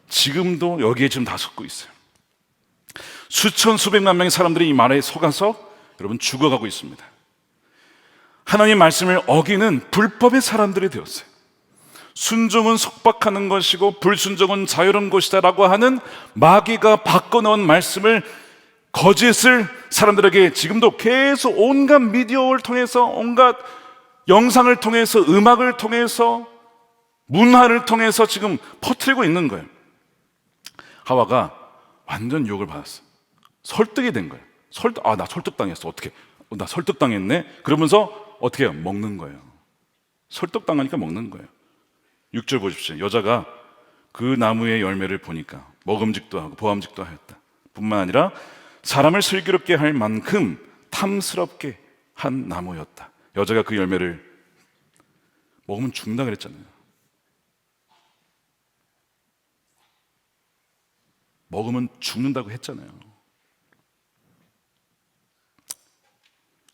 지금도 여기에 지금 다 속고 있어요. 수천 수백만 명의 사람들이 이 말에 속아서 여러분 죽어가고 있습니다. 하나님 말씀을 어기는 불법의 사람들이 되었어요. 순종은 속박하는 것이고 불순종은 자유로운 것이다 라고 하는 마귀가 바꿔놓은 말씀을, 거짓을 사람들에게 지금도 계속 온갖 미디어를 통해서, 온갖 영상을 통해서, 음악을 통해서, 문화를 통해서 지금 퍼뜨리고 있는 거예요. 하와가 완전 유혹을 받았어. 설득이 된 거예요. 나 설득당했어. 어떻게? 나 설득당했네. 그러면서 어떻게 해요? 먹는 거예요. 설득당하니까 먹는 거예요. 6절 보십시오. 여자가 그 나무의 열매를 보니까 먹음직도 하고 보암직도 하였다. 뿐만 아니라 사람을 슬기롭게 할 만큼 탐스럽게 한 나무였다. 여자가 그 열매를 먹으면 죽는다 그랬잖아요. 먹으면 죽는다고 했잖아요.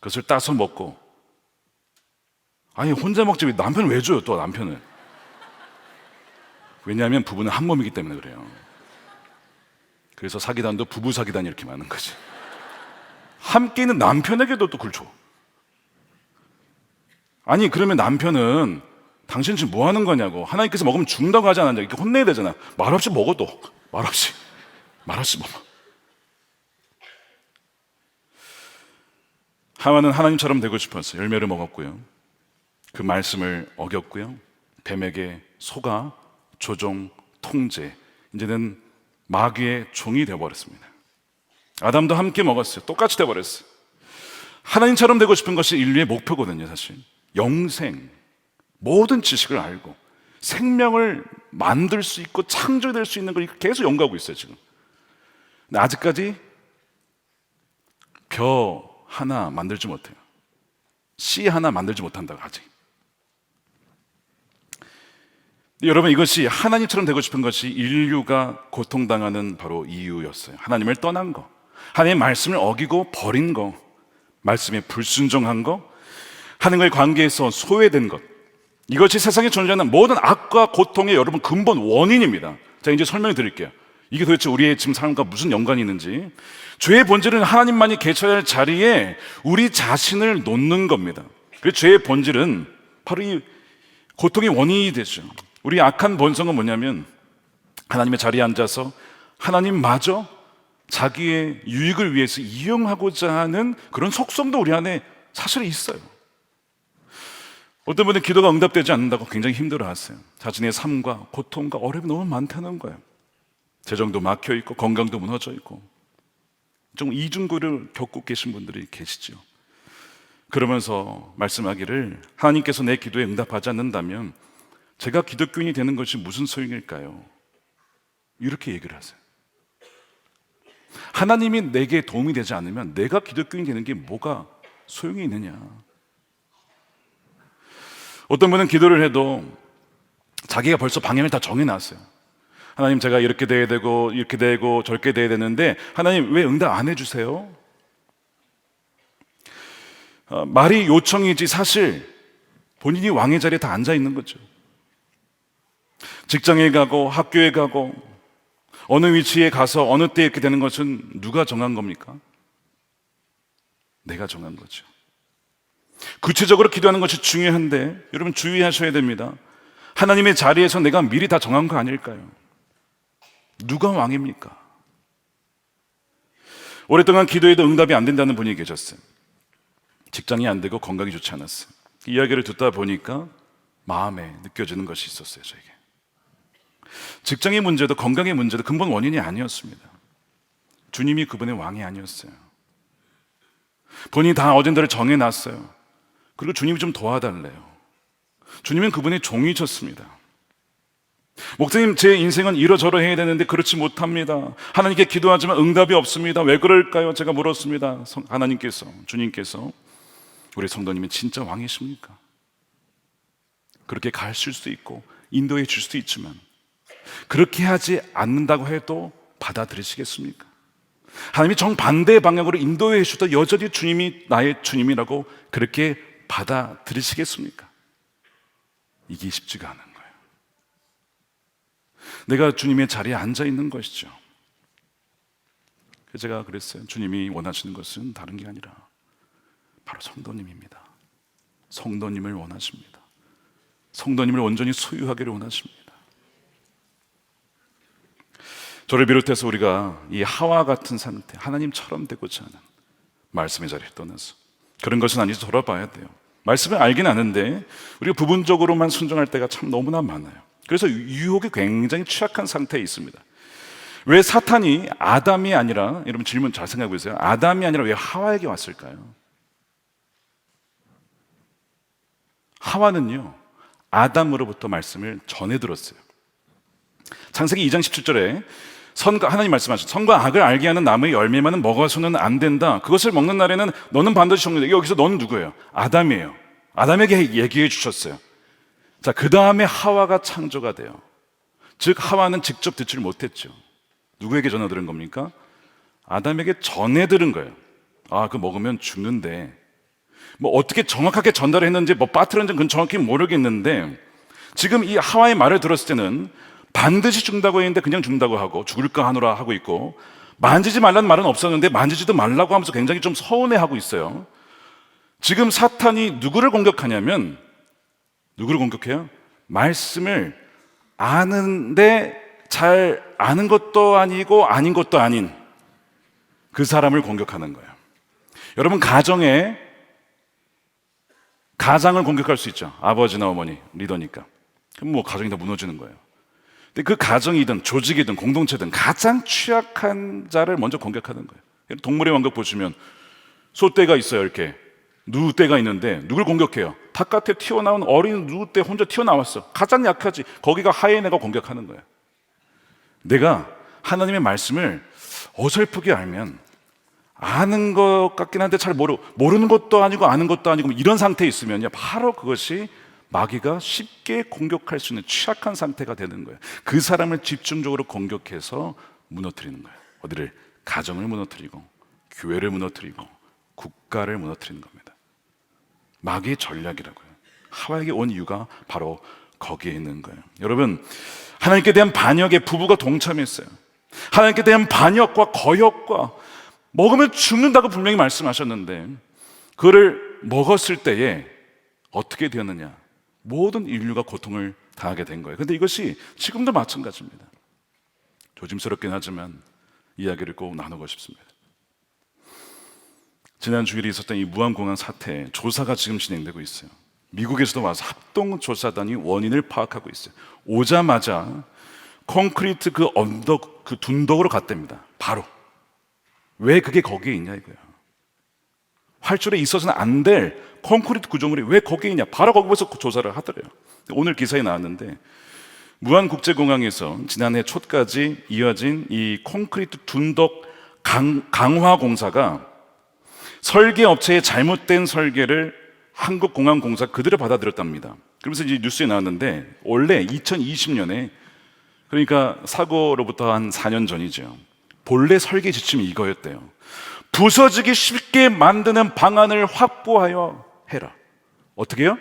그것을 따서 먹고, 아니 혼자 먹지 왜 남편을 왜 줘요? 또 남편을. 왜냐하면 부부는 한 몸이기 때문에 그래요. 그래서 사기단도 부부 사기단이 이렇게 많은 거지. 함께 있는 남편에게도 또 그걸 줘. 아니 그러면 남편은 당신 지금 뭐 하는 거냐고, 하나님께서 먹으면 죽는다고 하지 않았냐, 이렇게 혼내야 되잖아. 말없이 먹어도 말없이 먹어. 하와는 하나님처럼 되고 싶어서 열매를 먹었고요, 그 말씀을 어겼고요, 뱀에게 속아 조종, 통제, 이제는 마귀의 종이 되어버렸습니다. 아담도 함께 먹었어요. 똑같이 되어버렸어요. 하나님처럼 되고 싶은 것이 인류의 목표거든요. 사실 영생, 모든 지식을 알고 생명을 만들 수 있고 창조될 수 있는 걸 계속 연구하고 있어요 지금. 근데 아직까지 벼 하나 만들지 못해요. 씨 하나 만들지 못한다고 아직. 여러분, 이것이 하나님처럼 되고 싶은 것이 인류가 고통당하는 바로 이유였어요. 하나님을 떠난 거, 하나님의 말씀을 어기고 버린 거, 말씀에 불순종한 거, 하나님과의 관계에서 소외된 것, 이것이 세상에 존재하는 모든 악과 고통의 여러분 근본 원인입니다. 자, 이제 설명해 드릴게요. 이게 도대체 우리의 지금 삶과 무슨 연관이 있는지. 죄의 본질은 하나님만이 계셔야 할 자리에 우리 자신을 놓는 겁니다. 그래서 죄의 본질은 바로 이 고통의 원인이 되죠. 우리 악한 본성은 뭐냐면 하나님의 자리에 앉아서 하나님마저 자기의 유익을 위해서 이용하고자 하는 그런 속성도 우리 안에 사실 있어요. 어떤 분은 기도가 응답되지 않는다고 굉장히 힘들어하세요. 자신의 삶과 고통과 어려움이 너무 많다는 거예요. 재정도 막혀있고 건강도 무너져 있고 좀 이중고를 겪고 계신 분들이 계시죠. 그러면서 말씀하기를, 하나님께서 내 기도에 응답하지 않는다면 제가 기독교인이 되는 것이 무슨 소용일까요? 이렇게 얘기를 하세요. 하나님이 내게 도움이 되지 않으면 내가 기독교인이 되는 게 뭐가 소용이 있느냐. 어떤 분은 기도를 해도 자기가 벌써 방향을 다 정해놨어요. 하나님, 제가 이렇게 돼야 되고 이렇게 되고 저렇게 돼야 되는데 하나님 왜 응답 안 해주세요? 말이 요청이지 사실 본인이 왕의 자리에 다 앉아 있는 거죠. 직장에 가고 학교에 가고 어느 위치에 가서 어느 때 이렇게 되는 것은 누가 정한 겁니까? 내가 정한 거죠. 구체적으로 기도하는 것이 중요한데 여러분 주의하셔야 됩니다. 하나님의 자리에서 내가 미리 다 정한 거 아닐까요? 누가 왕입니까? 오랫동안 기도해도 응답이 안 된다는 분이 계셨어요. 직장이 안 되고 건강이 좋지 않았어요. 이야기를 듣다 보니까 마음에 느껴지는 것이 있었어요. 저에게 직장의 문제도 건강의 문제도 근본 원인이 아니었습니다. 주님이 그분의 왕이 아니었어요. 본인이 다 어젠다를 정해놨어요. 그리고 주님이 좀 도와달래요. 주님은 그분의 종이셨습니다. 목사님, 제 인생은 이러저러 해야 되는데 그렇지 못합니다. 하나님께 기도하지만 응답이 없습니다. 왜 그럴까요? 제가 물었습니다. 하나님께서, 주님께서, 우리 성도님이 진짜 왕이십니까? 그렇게 가르칠 수도 있고 인도해 줄 수도 있지만 그렇게 하지 않는다고 해도 받아들이시겠습니까? 하나님이 정반대의 방향으로 인도해 주셔도 여전히 주님이 나의 주님이라고 그렇게 받아들이시겠습니까? 이게 쉽지가 않은 거예요. 내가 주님의 자리에 앉아 있는 것이죠. 그래서 제가 그랬어요. 주님이 원하시는 것은 다른 게 아니라 바로 성도님입니다. 성도님을 원하십니다. 성도님을 온전히 소유하기를 원하십니다. 저를 비롯해서 우리가 이 하와 같은 상태, 하나님처럼 되고자 하는 말씀의 자리에 떠나서 그런 것은 아닌지 돌아봐야 돼요. 말씀을 알긴 아는데 우리가 부분적으로만 순종할 때가 참 너무나 많아요. 그래서 유혹이 굉장히 취약한 상태에 있습니다. 왜 사탄이 아담이 아니라, 여러분 질문 잘 생각해 보세요. 아담이 아니라 왜 하와에게 왔을까요? 하와는요, 아담으로부터 말씀을 전해 들었어요. 창세기 2장 17절에 하나님 말씀하셨죠. 선과 악을 알게 하는 나무의 열매만은 먹어서는 안 된다. 그것을 먹는 날에는 너는 반드시 죽는다. 여기서 너는 누구예요? 아담이에요. 아담에게 얘기해 주셨어요. 자, 그 다음에 하와가 창조가 돼요. 즉 하와는 직접 듣지를 못했죠. 누구에게 전해 들은 겁니까? 아담에게 전해 들은 거예요. 아, 그거 먹으면 죽는데, 뭐 어떻게 정확하게 전달을 했는지 뭐 빠뜨렸는지 그건 정확히 모르겠는데, 지금 이 하와의 말을 들었을 때는 반드시 죽는다고 했는데 그냥 죽는다고 하고 죽을까 하노라 하고 있고, 만지지 말라는 말은 없었는데 만지지도 말라고 하면서 굉장히 좀 서운해하고 있어요. 지금 사탄이 누구를 공격하냐면, 누구를 공격해요? 말씀을 아는데 잘 아는 것도 아니고 아닌 것도 아닌 그 사람을 공격하는 거예요. 여러분, 가장을 공격할 수 있죠. 아버지나 어머니, 리더니까. 그럼 뭐 가정이 다 무너지는 거예요. 근데 그 가정이든 조직이든 공동체든 가장 취약한 자를 먼저 공격하는 거예요. 동물의 왕국 보시면 소떼가 있어요. 이렇게 누떼가 있는데 누굴 공격해요? 바깥에 튀어나온 어린 누떼 혼자 튀어나왔어. 가장 약하지. 거기가 하이에나가 공격하는 거예요. 내가 하나님의 말씀을 어설프게 알면 아는 것 같긴 한데 잘 모르는 것도 아니고 아는 것도 아니고 이런 상태에 있으면요, 바로 그것이 마귀가 쉽게 공격할 수 있는 취약한 상태가 되는 거예요. 그 사람을 집중적으로 공격해서 무너뜨리는 거예요. 어디를? 가정을 무너뜨리고 교회를 무너뜨리고 국가를 무너뜨리는 겁니다. 마귀의 전략이라고요. 하와에게 온 이유가 바로 거기에 있는 거예요. 여러분, 하나님께 대한 반역에 부부가 동참했어요. 하나님께 대한 반역과 거역과 먹으면 죽는다고 분명히 말씀하셨는데 그를 먹었을 때에 어떻게 되었느냐? 모든 인류가 고통을 당하게 된 거예요. 그런데 이것이 지금도 마찬가지입니다. 조심스럽긴 하지만 이야기를 꼭 나누고 싶습니다. 지난 주일에 있었던 이 무안공항 사태 조사가 지금 진행되고 있어요. 미국에서도 와서 합동조사단이 원인을 파악하고 있어요. 오자마자 콘크리트 그 언덕, 그 둔덕으로 갔답니다. 바로. 왜 그게 거기에 있냐 이거야. 활주로에 있어서는 안 될 콘크리트 구조물이 왜 거기에 있냐. 바로 거기서 조사를 하더래요. 오늘 기사에 나왔는데 무안국제공항에서 지난해 초까지 이어진 이 콘크리트 둔덕 강화 공사가 설계업체의 잘못된 설계를 한국공항공사 그대로 받아들였답니다. 그러면서 이제 뉴스에 나왔는데 원래 2020년에, 그러니까 사고로부터 한 4년 전이죠, 본래 설계 지침이 이거였대요. 부서지기 쉽게 만드는 방안을 확보하여 해라. 어떻게 해요?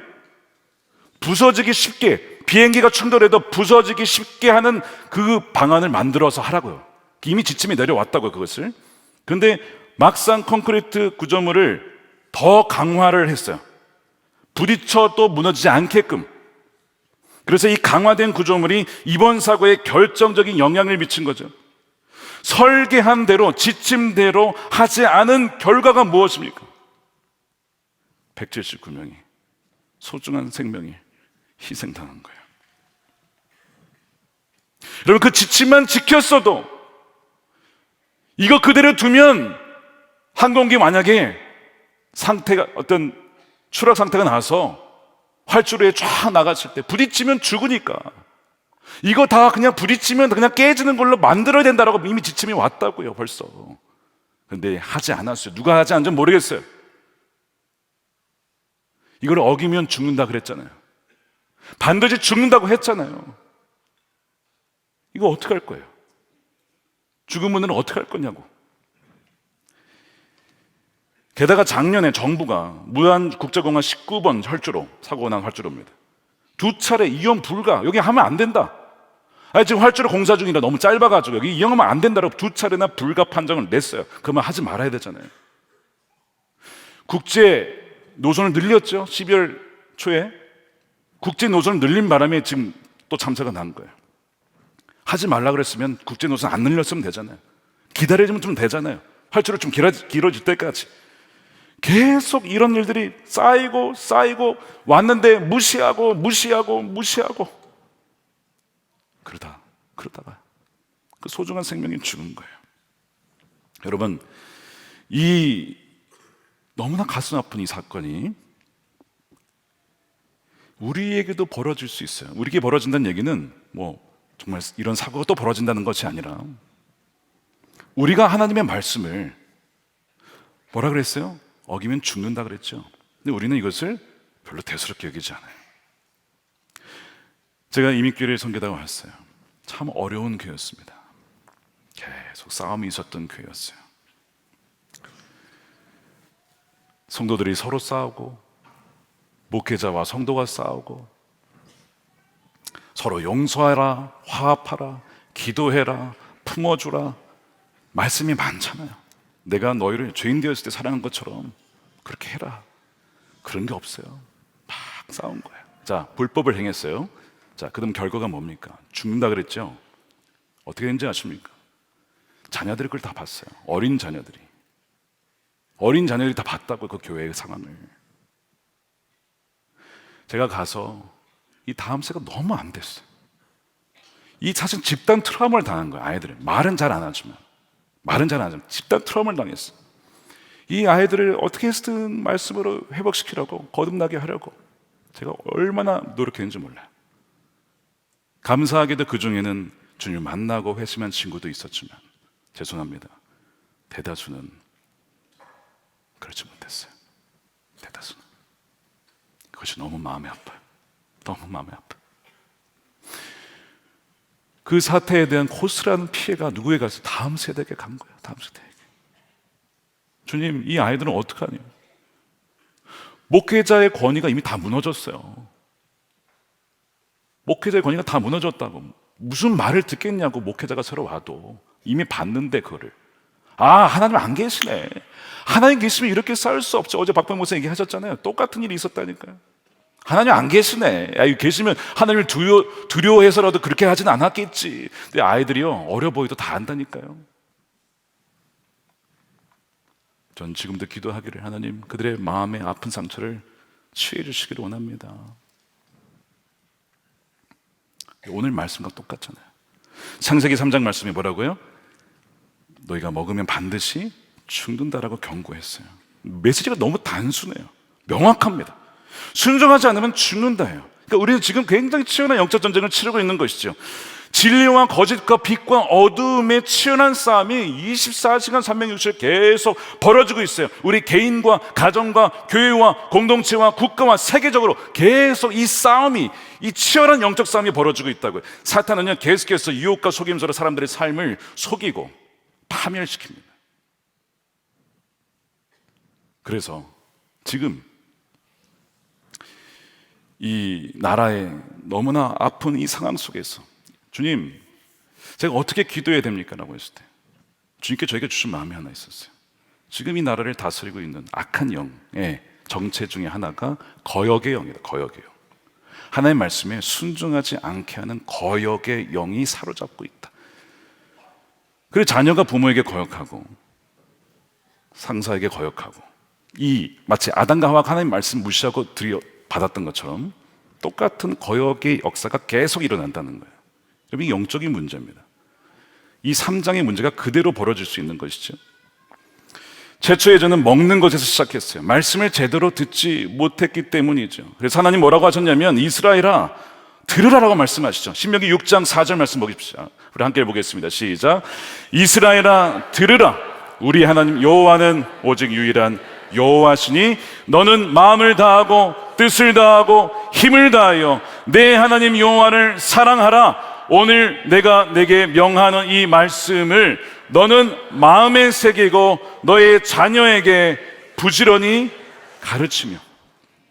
부서지기 쉽게, 비행기가 충돌해도 부서지기 쉽게 하는 그 방안을 만들어서 하라고요. 이미 지침이 내려왔다고요, 그것을. 그런데 막상 콘크리트 구조물을 더 강화를 했어요. 부딪혀도 무너지지 않게끔. 그래서 이 강화된 구조물이 이번 사고에 결정적인 영향을 미친 거죠. 설계한 대로, 지침대로 하지 않은 결과가 무엇입니까? 179명이 소중한 생명이 희생당한 거예요. 여러분, 그 지침만 지켰어도, 이거 그대로 두면 항공기 만약에 상태가 어떤 추락 상태가 나서 활주로에 쫙 나갔을 때 부딪히면 죽으니까 이거 다 그냥 부딪히면 그냥 깨지는 걸로 만들어야 된다라고 이미 지침이 왔다고요, 벌써. 근데 하지 않았어요. 누가 하지 않은지 모르겠어요. 이걸 어기면 죽는다 그랬잖아요. 반드시 죽는다고 했잖아요. 이거 어떻게 할 거예요? 죽으면 어떻게 할 거냐고. 게다가 작년에 정부가 무안국제공항 19번 활주로, 사고가 난 활주로입니다. 2차례 이용 불가, 여기 하면 안 된다. 지금 활주로 공사 중이라 너무 짧아가지고 여기 이용하면 안 된다라고 2차례나 불가 판정을 냈어요. 그러면 하지 말아야 되잖아요. 국제 노선을 늘렸죠. 12월 초에 국제 노선을 늘린 바람에 지금 또 참사가 난 거예요. 하지 말라 그랬으면 국제 노선 안 늘렸으면 되잖아요. 기다려주면 좀 되잖아요. 활주로 좀 길어질 때까지. 계속 이런 일들이 쌓이고 왔는데 무시하고 그러다가 그 소중한 생명이 죽은 거예요. 여러분, 이 너무나 가슴 아픈 이 사건이 우리에게도 벌어질 수 있어요. 우리에게 벌어진다는 얘기는 정말 이런 사고가 또 벌어진다는 것이 아니라 우리가 하나님의 말씀을 뭐라 그랬어요? 어기면 죽는다 그랬죠. 근데 우리는 이것을 별로 대수롭게 여기지 않아요. 제가 이민교회를 섬기다가 왔어요. 참 어려운 교회였습니다. 계속 싸움이 있었던 교회였어요. 성도들이 서로 싸우고 목회자와 성도가 싸우고 서로 용서하라, 화합하라, 기도해라, 품어주라, 말씀이 많잖아요. 내가 너희를 죄인 되었을 때 사랑한 것처럼 그렇게 해라. 그런 게 없어요. 막 싸운 거예요. 자, 불법을 행했어요. 자, 그럼 결과가 뭡니까? 죽는다 그랬죠? 어떻게 된지 아십니까? 자녀들이 그걸 다 봤어요. 어린 자녀들이 다 봤다고, 그 교회의 상황을. 제가 가서 이 다음 세가 너무 안 됐어요. 이 사실 집단 트라우마를 당한 거예요. 아이들은 말은 잘 안 하지만 집단 트라우마를 당했어요. 이 아이들을 어떻게 해서든 말씀으로 회복시키려고, 거듭나게 하려고 제가 얼마나 노력했는지 몰라요. 감사하게도 그 중에는 주님을 만나고 회심한 친구도 있었지만 죄송합니다, 대다수는 그렇지 못했어요. 대다수는. 그것이 너무 마음이 아파요. 너무 마음이 아파요. 그 사태에 대한 고스란한 피해가 누구에게 가서 다음 세대에게 간 거예요. 다음 세대에게. 주님, 이 아이들은 어떡하냐? 목회자의 권위가 이미 다 무너졌어요. 목회자의 권위가 다 무너졌다고. 무슨 말을 듣겠냐고. 목회자가 새로 와도 이미 봤는데 그거를. 하나님 안 계시네. 하나님 계시면 이렇게 싸울 수 없죠. 어제 박병 목사 얘기하셨잖아요. 똑같은 일이 있었다니까요. 하나님 안 계시네. 계시면 하나님을 두려워해서라도 그렇게 하진 않았겠지. 근데 아이들이요, 어려 보이도 다 안다니까요. 전 지금도 기도하기를, 하나님 그들의 마음의 아픈 상처를 치유해 주시기를 원합니다. 오늘 말씀과 똑같잖아요. 창세기 3장 말씀이 뭐라고요? 너희가 먹으면 반드시 죽는다라고 경고했어요. 메시지가 너무 단순해요. 명확합니다. 순종하지 않으면 죽는다예요. 그러니까 우리는 지금 굉장히 치열한 영적 전쟁을 치르고 있는 것이죠. 진리와 거짓과 빛과 어둠의 치열한 싸움이 24시간 360일 계속 벌어지고 있어요. 우리 개인과 가정과 교회와 공동체와 국가와 세계적으로 계속 이 싸움이, 이 치열한 영적 싸움이 벌어지고 있다고요. 사탄은요, 계속해서 유혹과 속임수로 사람들의 삶을 속이고 파멸시킵니다. 그래서 지금 이 나라의 너무나 아픈 이 상황 속에서 주님, 제가 어떻게 기도해야 됩니까? 라고 했을 때 주님께 저에게 주신 마음이 하나 있었어요. 지금 이 나라를 다스리고 있는 악한 영의 정체 중에 하나가 거역의 영이다. 거역의 영. 하나님의 말씀에 순종하지 않게 하는 거역의 영이 사로잡고 있다. 그래서 자녀가 부모에게 거역하고 상사에게 거역하고, 마치 아담과 하와가 하나님 말씀 무시하고 받았던 것처럼 똑같은 거역의 역사가 계속 일어난다는 거예요. 이게 영적인 문제입니다. 이 3장의 문제가 그대로 벌어질 수 있는 것이죠. 최초의 저는 먹는 것에서 시작했어요. 말씀을 제대로 듣지 못했기 때문이죠. 그래서 하나님 뭐라고 하셨냐면 이스라엘아 들으라라고 말씀하시죠. 신명기 6장 4절 말씀 보십시오. 우리 함께 보겠습니다. 시작. 이스라엘아 들으라. 우리 하나님 여호와는 오직 유일한 여호와시니 너는 마음을 다하고 뜻을 다하고 힘을 다하여 내 하나님 여호와를 사랑하라. 오늘 내가 내게 명하는 이 말씀을 너는 마음에 새기고 너의 자녀에게 부지런히 가르치며.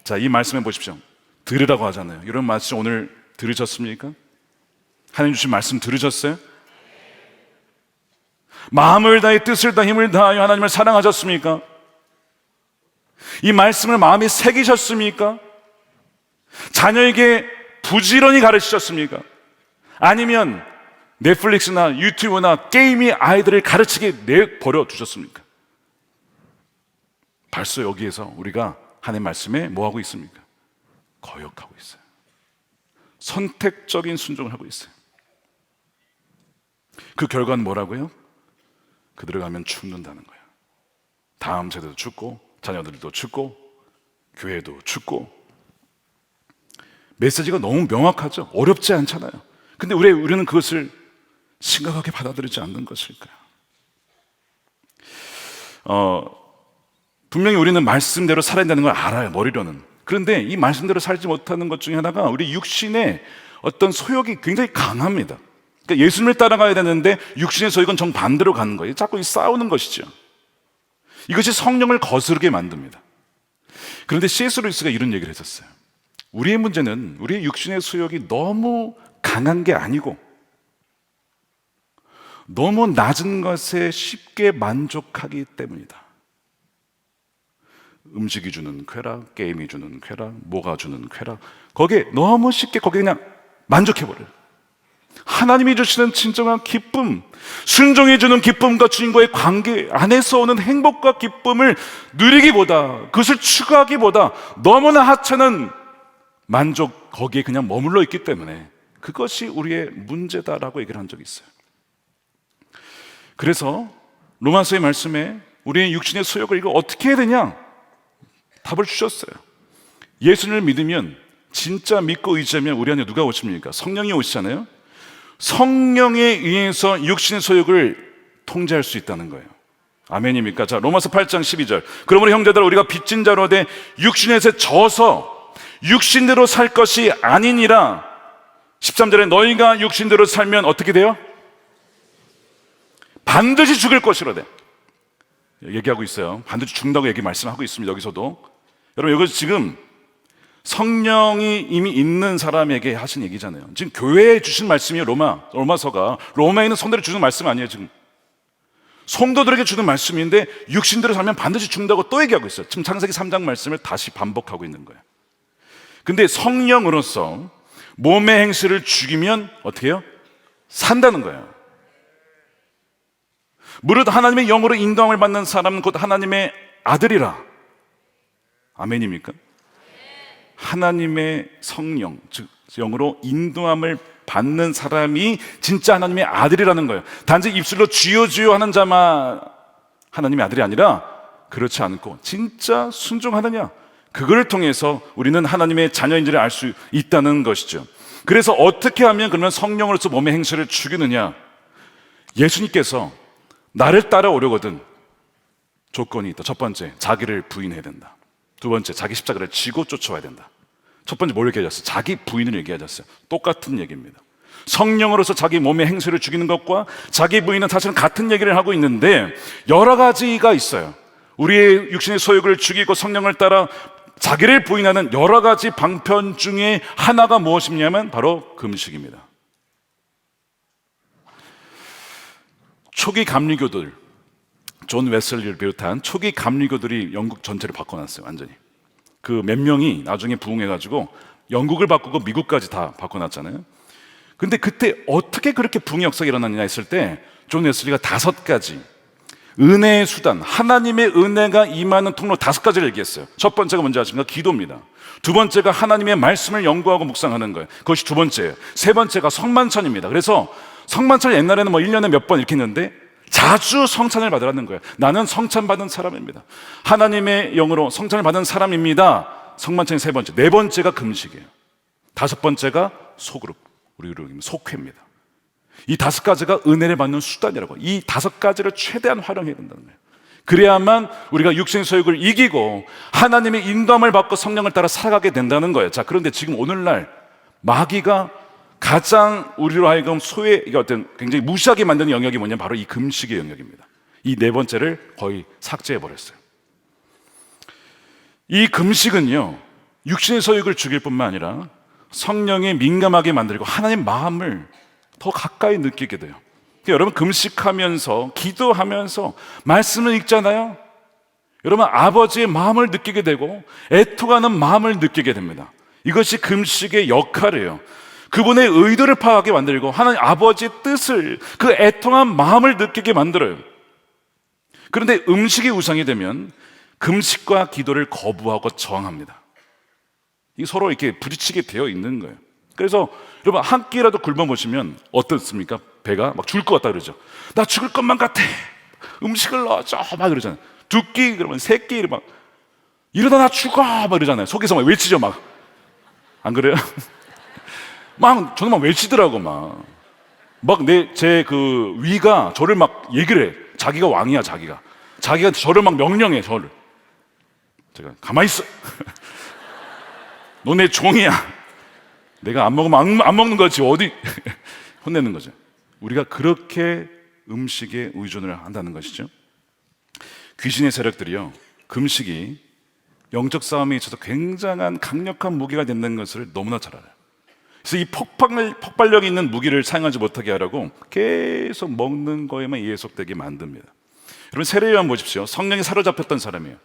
자, 이 말씀해 보십시오. 들으라고 하잖아요. 이런 말씀 오늘 들으셨습니까? 하나님 주신 말씀 들으셨어요? 마음을 다해 뜻을 다해 힘을 다하여 하나님을 사랑하셨습니까? 이 말씀을 마음에 새기셨습니까? 자녀에게 부지런히 가르치셨습니까? 아니면 넷플릭스나 유튜브나 게임이 아이들을 가르치게 내버려 두셨습니까? 벌써 여기에서 우리가 하나님 말씀에 뭐하고 있습니까? 거역하고 있어요. 선택적인 순종을 하고 있어요. 그 결과는 뭐라고요? 그대로 가면 죽는다는 거예요. 다음 세대도 죽고 자녀들도 죽고 교회도 죽고. 메시지가 너무 명확하죠. 어렵지 않잖아요. 근데 왜 우리는 그것을 심각하게 받아들이지 않는 것일까요? 분명히 우리는 말씀대로 살아야 되는 걸 알아요, 머리로는. 그런데 이 말씀대로 살지 못하는 것 중에 하나가 우리 육신의 어떤 소욕이 굉장히 강합니다. 그러니까 예수님을 따라가야 되는데 육신의 소욕은 정반대로 가는 거예요. 자꾸 싸우는 것이죠. 이것이 성령을 거스르게 만듭니다. 그런데 C.S. 루이스가 이런 얘기를 했었어요. 우리의 문제는 우리의 육신의 소욕이 너무 강한 게 아니고 너무 낮은 것에 쉽게 만족하기 때문이다. 음식이 주는 쾌락, 게임이 주는 쾌락, 뭐가 주는 쾌락, 거기에 너무 쉽게 거기에 그냥 만족해버려요. 하나님이 주시는 진정한 기쁨, 순종해 주는 기쁨과 주님과의 관계 안에서 오는 행복과 기쁨을 누리기보다, 그것을 추구하기보다 너무나 하찮은 만족, 거기에 그냥 머물러 있기 때문에 그것이 우리의 문제다라고 얘기를 한 적이 있어요. 그래서 로마서의 말씀에 우리의 육신의 소욕을 이거 어떻게 해야 되냐? 답을 주셨어요. 예수님을 믿으면, 진짜 믿고 의지하면 우리 안에 누가 오십니까? 성령이 오시잖아요. 성령에 의해서 육신의 소욕을 통제할 수 있다는 거예요. 아멘입니까? 자, 로마서 8장 12절. 그러므로 형제들아 우리가 빚진 자로 돼 육신에서 져서 육신대로 살 것이 아니니라. 13절에 너희가 육신대로 살면 어떻게 돼요? 반드시 죽을 것이로되. 얘기하고 있어요. 반드시 죽는다고 말씀하고 있습니다. 여기서도. 여러분, 여기 지금 성령이 이미 있는 사람에게 하신 얘기잖아요. 지금 교회에 주신 말씀이에요. 로마서가 로마에 있는 성도들에게 주는 말씀 아니에요. 지금 성도들에게 주는 말씀인데 육신대로 살면 반드시 죽는다고 또 얘기하고 있어요. 지금 창세기 3장 말씀을 다시 반복하고 있는 거예요. 근데 성령으로서 몸의 행실을 죽이면 어떻게 해요? 산다는 거예요. 무릇 하나님의 영으로 인도함을 받는 사람은 곧 하나님의 아들이라. 아멘입니까? 하나님의 성령, 즉 영으로 인도함을 받는 사람이 진짜 하나님의 아들이라는 거예요. 단지 입술로 주여 주여 하는 자만 하나님의 아들이 아니라 그렇지 않고 진짜 순종하느냐, 그걸 통해서 우리는 하나님의 자녀인지를 알 수 있다는 것이죠. 그래서 어떻게 하면 그러면 성령으로서 몸의 행실을 죽이느냐? 예수님께서 나를 따라오려거든 조건이 있다. 첫 번째, 자기를 부인해야 된다. 두 번째, 자기 십자가를 지고 쫓아와야 된다. 첫 번째 뭘 얘기하셨어요? 자기 부인을 얘기하셨어요. 똑같은 얘기입니다. 성령으로서 자기 몸의 행실을 죽이는 것과 자기 부인은 사실은 같은 얘기를 하고 있는데 여러 가지가 있어요. 우리의 육신의 소욕을 죽이고 성령을 따라 자기를 부인하는 여러 가지 방편 중에 하나가 무엇이냐면 바로 금식입니다. 초기 감리교들, 존 웨슬리를 비롯한 초기 감리교들이 영국 전체를 바꿔놨어요. 완전히. 그 몇 명이 나중에 부흥해가지고 영국을 바꾸고 미국까지 다 바꿔놨잖아요. 근데 그때 어떻게 그렇게 부흥의 역사가 일어났냐 했을 때 존 웨슬리가 5가지 은혜의 수단, 하나님의 은혜가 임하는 통로 5가지를 얘기했어요. 첫 번째가 뭔지 아십니까? 기도입니다. 두 번째가 하나님의 말씀을 연구하고 묵상하는 거예요. 그것이 두 번째예요. 세 번째가 성만찬입니다. 그래서 성만찬 옛날에는 1년에 몇 번 이렇게 했는데 자주 성찬을 받으라는 거예요. 나는 성찬받은 사람입니다. 하나님의 영으로 성찬을 받은 사람입니다. 성만찬이 세 번째. 네 번째가 금식이에요. 다섯 번째가 소그룹, 우리로 얘기하면 속회입니다. 이 다섯 가지가 은혜를 받는 수단이라고. 이 다섯 가지를 최대한 활용해야 된다는 거예요. 그래야만 우리가 육신의 소욕을 이기고 하나님의 인도함을 받고 성령을 따라 살아가게 된다는 거예요. 자, 그런데 지금 오늘날 마귀가 가장 우리로 하여금 어떤 굉장히 무시하게 만드는 영역이 뭐냐면 바로 이 금식의 영역입니다. 이 네 번째를 거의 삭제해버렸어요. 이 금식은요, 육신의 소욕을 죽일 뿐만 아니라 성령에 민감하게 만들고 하나님 마음을 더 가까이 느끼게 돼요. 여러분, 금식하면서 기도하면서 말씀을 읽잖아요. 여러분, 아버지의 마음을 느끼게 되고 애통하는 마음을 느끼게 됩니다. 이것이 금식의 역할이에요. 그분의 의도를 파악하게 만들고 하나님 아버지의 뜻을, 그 애통한 마음을 느끼게 만들어요. 그런데 음식이 우상이 되면 금식과 기도를 거부하고 저항합니다. 이게 서로 이렇게 부딪히게 되어 있는 거예요. 그래서 여러분, 한 끼라도 굶어보시면 어떻습니까? 배가 막 죽을 것 같다 그러죠. 나 죽을 것만 같아, 음식을 넣어줘 막 그러잖아요. 두 끼, 그러면 세 끼, 막 이러다 나 죽어 막 이러잖아요. 속에서 막 외치죠. 막, 안 그래요? 막 저는 막 외치더라고. 막 제 그 위가 저를 막 얘기를 해. 자기가 왕이야. 자기가 저를 막 명령해. 저를. 제가 가만히 있어. 너 내 종이야. 내가 안 먹으면 안 먹는 거지. 어디 혼내는 거죠. 우리가 그렇게 음식에 의존을 한다는 것이죠. 귀신의 세력들이요, 금식이 영적 싸움에 있어서 굉장한 강력한 무기가 된다는 것을 너무나 잘 알아요. 그래서 이 폭발력이 있는 무기를 사용하지 못하게 하라고 계속 먹는 거에만 예속되게 만듭니다. 여러분, 세례 요한 보십시오. 성령이 사로잡혔던 사람이에요.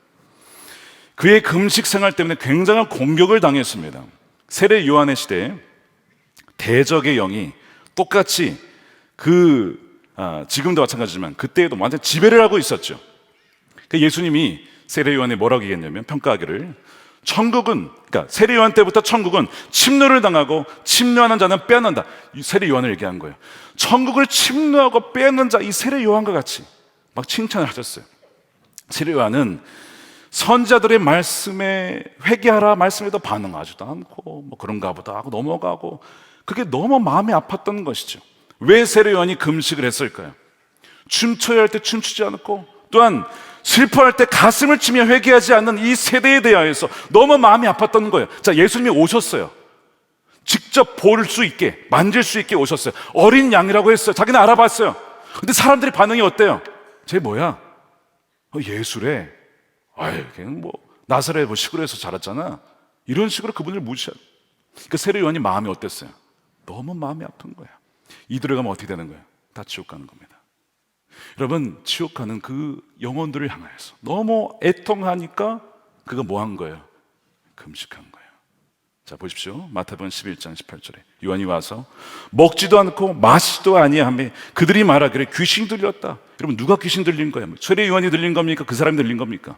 그의 금식 생활 때문에 굉장한 공격을 당했습니다. 세례 요한의 시대에 대적의 영이 똑같이 지금도 마찬가지지만 그때에도 완전 지배를 하고 있었죠. 예수님이 세례 요한에 뭐라고 얘기했냐면, 평가하기를, 천국은, 그러니까 세례 요한 때부터 천국은 침노를 당하고 침노하는 자는 빼앗는다. 이 세례 요한을 얘기한 거예요. 천국을 침노하고 빼앗는 자, 이 세례 요한과 같이 막 칭찬을 하셨어요. 세례 요한은 선지자들의 말씀에 회개하라 말씀에도 반응하지도 않고 뭐 그런가 보다 하고 넘어가고, 그게 너무 마음이 아팠던 것이죠. 왜 세례 요한이 금식을 했을까요? 춤춰야 할 때 춤추지 않고, 또한 슬퍼할 때 가슴을 치며 회개하지 않는 이 세대에 대하여서 너무 마음이 아팠던 거예요. 자, 예수님이 오셨어요. 직접 볼 수 있게, 만질 수 있게 오셨어요. 어린 양이라고 했어요. 자기는 알아봤어요. 근데 사람들이 반응이 어때요? 쟤 뭐야? 예수래. 아유, 그냥 뭐 나사렛 뭐 시골에서 자랐잖아. 이런 식으로 그분을 무시하고. 그 세례 요한이 마음이 어땠어요? 너무 마음이 아픈 거야. 이들에 가면 어떻게 되는 거예요? 다 지옥 가는 겁니다. 여러분, 지옥 가는 그 영혼들을 향하여서 너무 애통하니까 그거 뭐 한 거예요? 금식한 거예요. 자, 보십시오. 마태복음 11장 18절에 요한이 와서 먹지도 않고 마시지도 아니하며 그들이 말하기를 귀신 들렸다. 여러분, 누가 귀신 들린 거예요? 세례 요한이 들린 겁니까? 그 사람이 들린 겁니까?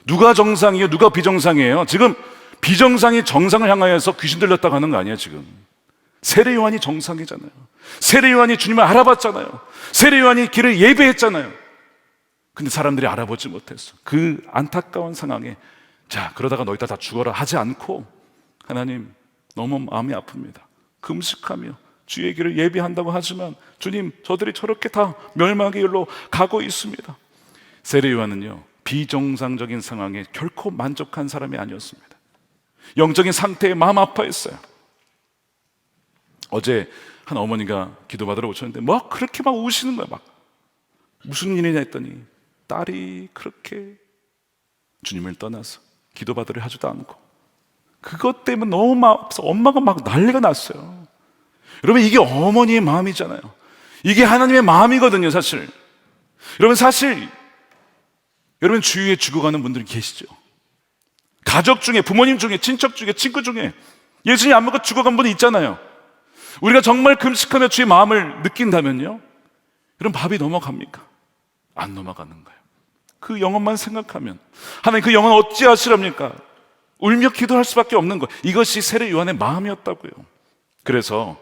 누가 정상이에요? 누가 비정상이에요? 지금 비정상이 정상을 향하여서 귀신 들렸다고 하는 거 아니에요, 지금. 세례 요한이 정상이잖아요. 세례 요한이 주님을 알아봤잖아요. 세례 요한이 길을 예배했잖아요. 근데 사람들이 알아보지 못했어. 그 안타까운 상황에, 자, 그러다가 너희들 다 죽어라 하지 않고, 하나님, 너무 마음이 아픕니다. 금식하며 주의 길을 예배한다고 하지만 주님, 저들이 저렇게 다 멸망의 길로 가고 있습니다. 세례 요한은요, 비정상적인 상황에 결코 만족한 사람이 아니었습니다. 영적인 상태에 마음 아파했어요. 어제 한 어머니가 기도받으러 오셨는데 막 그렇게 막 우시는 거야. 막 무슨 일이냐 했더니 딸이 그렇게 주님을 떠나서 기도받으려 하지도 않고, 그것 때문에 너무 마음 아파서 엄마가 막 난리가 났어요. 여러분, 이게 어머니의 마음이잖아요. 이게 하나님의 마음이거든요, 사실. 여러분, 사실 여러분 주위에 죽어가는 분들이 계시죠. 가족 중에, 부모님 중에, 친척 중에, 친구 중에 예수님 안 먹고 죽어간 분이 있잖아요. 우리가 정말 금식하며 주의 마음을 느낀다면요, 여러분, 밥이 넘어갑니까? 안 넘어가는 거예요. 그 영혼만 생각하면 하나님, 그 영혼 어찌하시렵니까? 울며 기도할 수밖에 없는 거예요. 이것이 세례 요한의 마음이었다고요. 그래서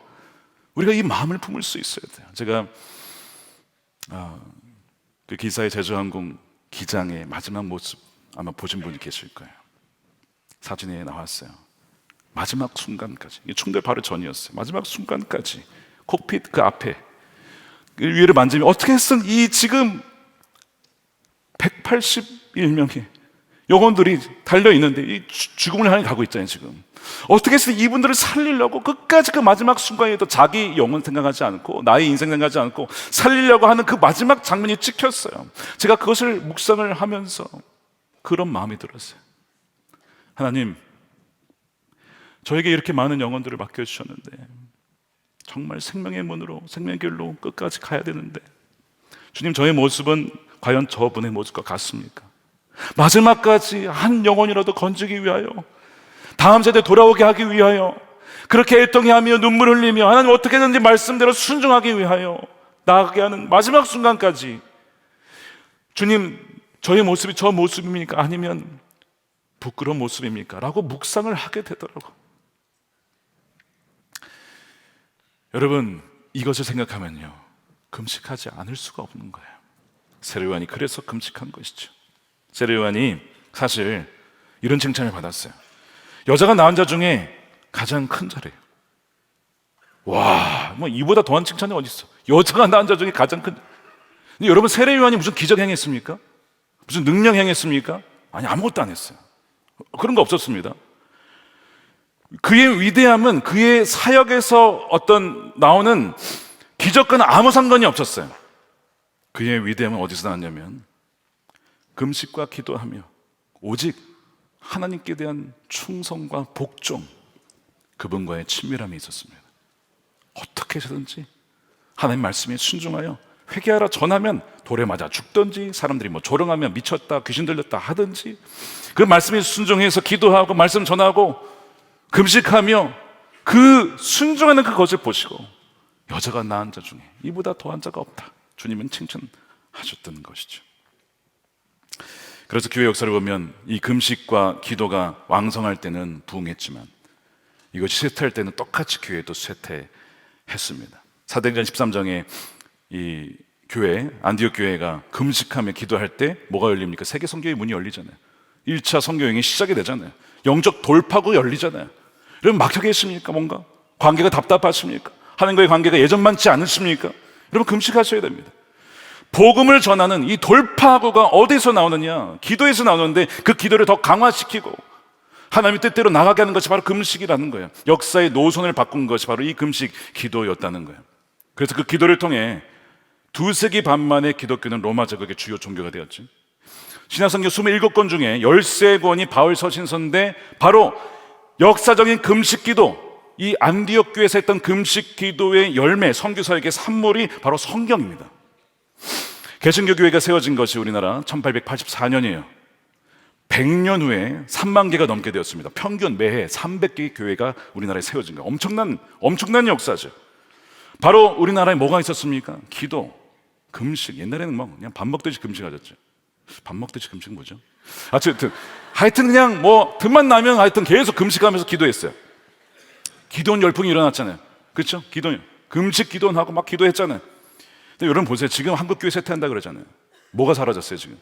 우리가 이 마음을 품을 수 있어야 돼요. 제가 그 기사의 제주항공 기장의 마지막 모습 아마 보신 분이 계실 거예요. 사진에 나왔어요. 마지막 순간까지, 충돌 바로 전이었어요. 마지막 순간까지 콕핏 그 앞에 위를 만지면 어떻게 해서든 이 지금 181명의 영혼들이 달려있는데 이 죽음을 향해 가고 있잖아요. 지금 어떻게 해서든 이분들을 살리려고 끝까지 그 마지막 순간에도 자기 영혼 생각하지 않고 나의 인생 생각하지 않고 살리려고 하는 그 마지막 장면이 찍혔어요. 제가 그것을 묵상을 하면서 그런 마음이 들었어요. 하나님, 저에게 이렇게 많은 영혼들을 맡겨주셨는데 정말 생명의 문으로, 생명의 길로 끝까지 가야 되는데 주님, 저의 모습은 과연 저분의 모습과 같습니까? 마지막까지 한 영혼이라도 건지기 위하여, 다음 세대 돌아오게 하기 위하여, 그렇게 애통해하며 눈물 흘리며 하나님 어떻게든지 말씀대로 순종하기 위하여 나아가게 하는 마지막 순간까지 주님, 저의 모습이 저 모습입니까? 아니면 부끄러운 모습입니까? 라고 묵상을 하게 되더라고요. 여러분, 이것을 생각하면요, 금식하지 않을 수가 없는 거예요. 세례요한이 그래서 금식한 것이죠. 세례요한이 사실 이런 칭찬을 받았어요. 여자가 낳은 자 중에 가장 큰 자래요. 와, 뭐 이보다 더한 칭찬이 어디 있어? 여자가 낳은 자 중에 가장 큰. 근데 여러분, 세례요한이 무슨 기적 행했습니까? 무슨 능력 행했습니까? 아니, 아무것도 안 했어요. 그런 거 없었습니다. 그의 위대함은 그의 사역에서 어떤 나오는 기적과는 아무 상관이 없었어요. 그의 위대함은 어디서 나왔냐면 금식과 기도하며 오직 하나님께 대한 충성과 복종, 그분과의 친밀함이 있었습니다. 어떻게 해서든지 하나님 말씀에 순종하여 회개하라 전하면 돌에 맞아 죽든지, 사람들이 뭐 조롱하면 미쳤다, 귀신 들렸다 하든지, 그 말씀에 순종해서 기도하고 말씀 전하고 금식하며 그 순종하는 그것을 보시고 여자가 낳은 자 중에 이보다 더한 자가 없다, 주님은 칭찬하셨던 것이죠. 그래서 교회 역사를 보면 이 금식과 기도가 왕성할 때는 부흥했지만 이것이 쇠퇴할 때는 똑같이 교회도 쇠퇴했습니다. 사도행전 13장에 이 교회, 안디옥 교회가 금식하며 기도할 때 뭐가 열립니까? 세계 선교의 문이 열리잖아요. 1차 선교 여행이 시작이 되잖아요. 영적 돌파구 열리잖아요. 여러분, 막혀계십니까? 뭔가 관계가 답답하십니까? 하나님과의 관계가 예전만치 않으십니까? 여러분, 금식하셔야 됩니다. 복음을 전하는 이 돌파구가 어디서 나오느냐? 기도에서 나오는데 그 기도를 더 강화시키고 하나님의 뜻대로 나가게 하는 것이 바로 금식이라는 거예요. 역사의 노선을 바꾼 것이 바로 이 금식 기도였다는 거예요. 그래서 그 기도를 통해 2세기 반 만에 기독교는 로마 제국의 주요 종교가 되었죠. 신약성경 27권 중에 13권이 바울 서신서인데 바로 역사적인 금식 기도, 이 안디옥 교회에서 했던 금식 기도의 열매, 선교사역의 산물이 바로 성경입니다. 개신교 교회가 세워진 것이 우리나라 1884년이에요. 100년 후에 3만 개가 넘게 되었습니다. 평균 매해 300개의 교회가 우리나라에 세워진 거예요. 엄청난 역사죠. 바로 우리나라에 뭐가 있었습니까? 기도, 금식. 옛날에는 뭐 그냥 밥 먹듯이 금식하셨죠. 밥 먹듯이 금식 뭐죠? 하여튼 그냥 뭐 틈만 나면 하여튼 계속 금식하면서 기도했어요. 기도원 열풍이 일어났잖아요. 그렇죠? 기도원, 금식 기도원하고 막 기도했잖아요. 근데 여러분 보세요. 지금 한국교회 쇠퇴한다 그러잖아요. 뭐가 사라졌어요 지금?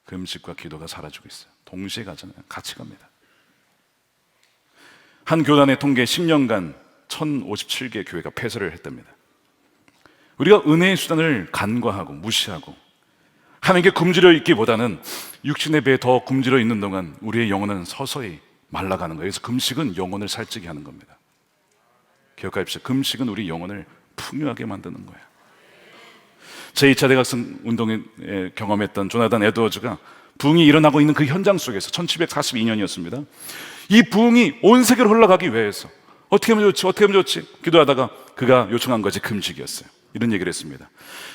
금식과 기도가 사라지고 있어요. 동시에 가잖아요. 같이 갑니다. 한 교단의 통계 10년간 1057개 교회가 폐쇄를 했답니다. 우리가 은혜의 수단을 간과하고 무시하고 하나님께 굶주려 있기보다는 육신의 배에 더 굶주려 있는 동안 우리의 영혼은 서서히 말라가는 거예요. 그래서 금식은 영혼을 살찌게 하는 겁니다. 기억하십시오. 금식은 우리 영혼을 풍요하게 만드는 거예요. 제2차 대각성 운동에 경험했던 조나단 에드워즈가 부흥이 일어나고 있는 그 현장 속에서 1742년이었습니다. 이 부흥이 온 세계로 흘러가기 위해서 어떻게 하면 좋지 기도하다가 그가 요청한 것이 금식이었어요. 이런 얘기를 했습니다.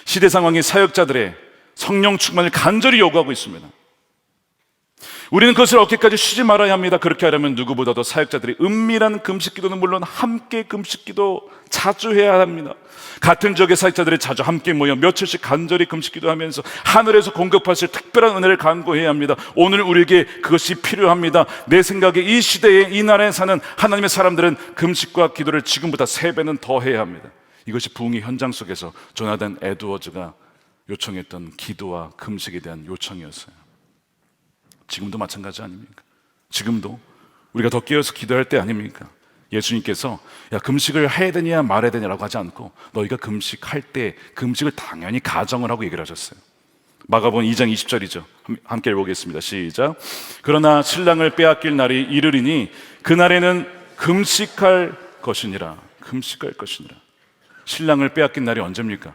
시대 상황이 사역자들의 성령 충만을 간절히 요구하고 있습니다. 우리는 그것을 얻기까지 쉬지 말아야 합니다. 그렇게 하려면 누구보다도 사역자들이 은밀한 금식기도는 물론 함께 금식기도 자주 해야 합니다. 같은 지역의 사역자들이 자주 함께 모여 며칠씩 간절히 금식기도하면서 하늘에서 공급하실 특별한 은혜를 간구해야 합니다. 오늘 우리에게 그것이 필요합니다. 내 생각에 이 시대에 이 나라에 사는 하나님의 사람들은 금식과 기도를 지금보다 3배는 더 해야 합니다. 이것이 부흥의 현장 속에서 조나단 에드워즈가 요청했던 기도와 금식에 대한 요청이었어요. 지금도 마찬가지 아닙니까? 지금도 우리가 더 깨어서 기도할 때 아닙니까? 예수님께서 야 금식을 해야 되냐 말아야 되냐라고 하지 않고 너희가 금식할 때 금식을 당연히 가정을 하고 얘기를 하셨어요. 마가복음 2장 20절이죠. 함께 읽어보겠습니다. 시작. 그러나 신랑을 빼앗길 날이 이르리니 그날에는 금식할 것이니라. 금식할 것이니라. 신랑을 빼앗긴 날이 언제입니까?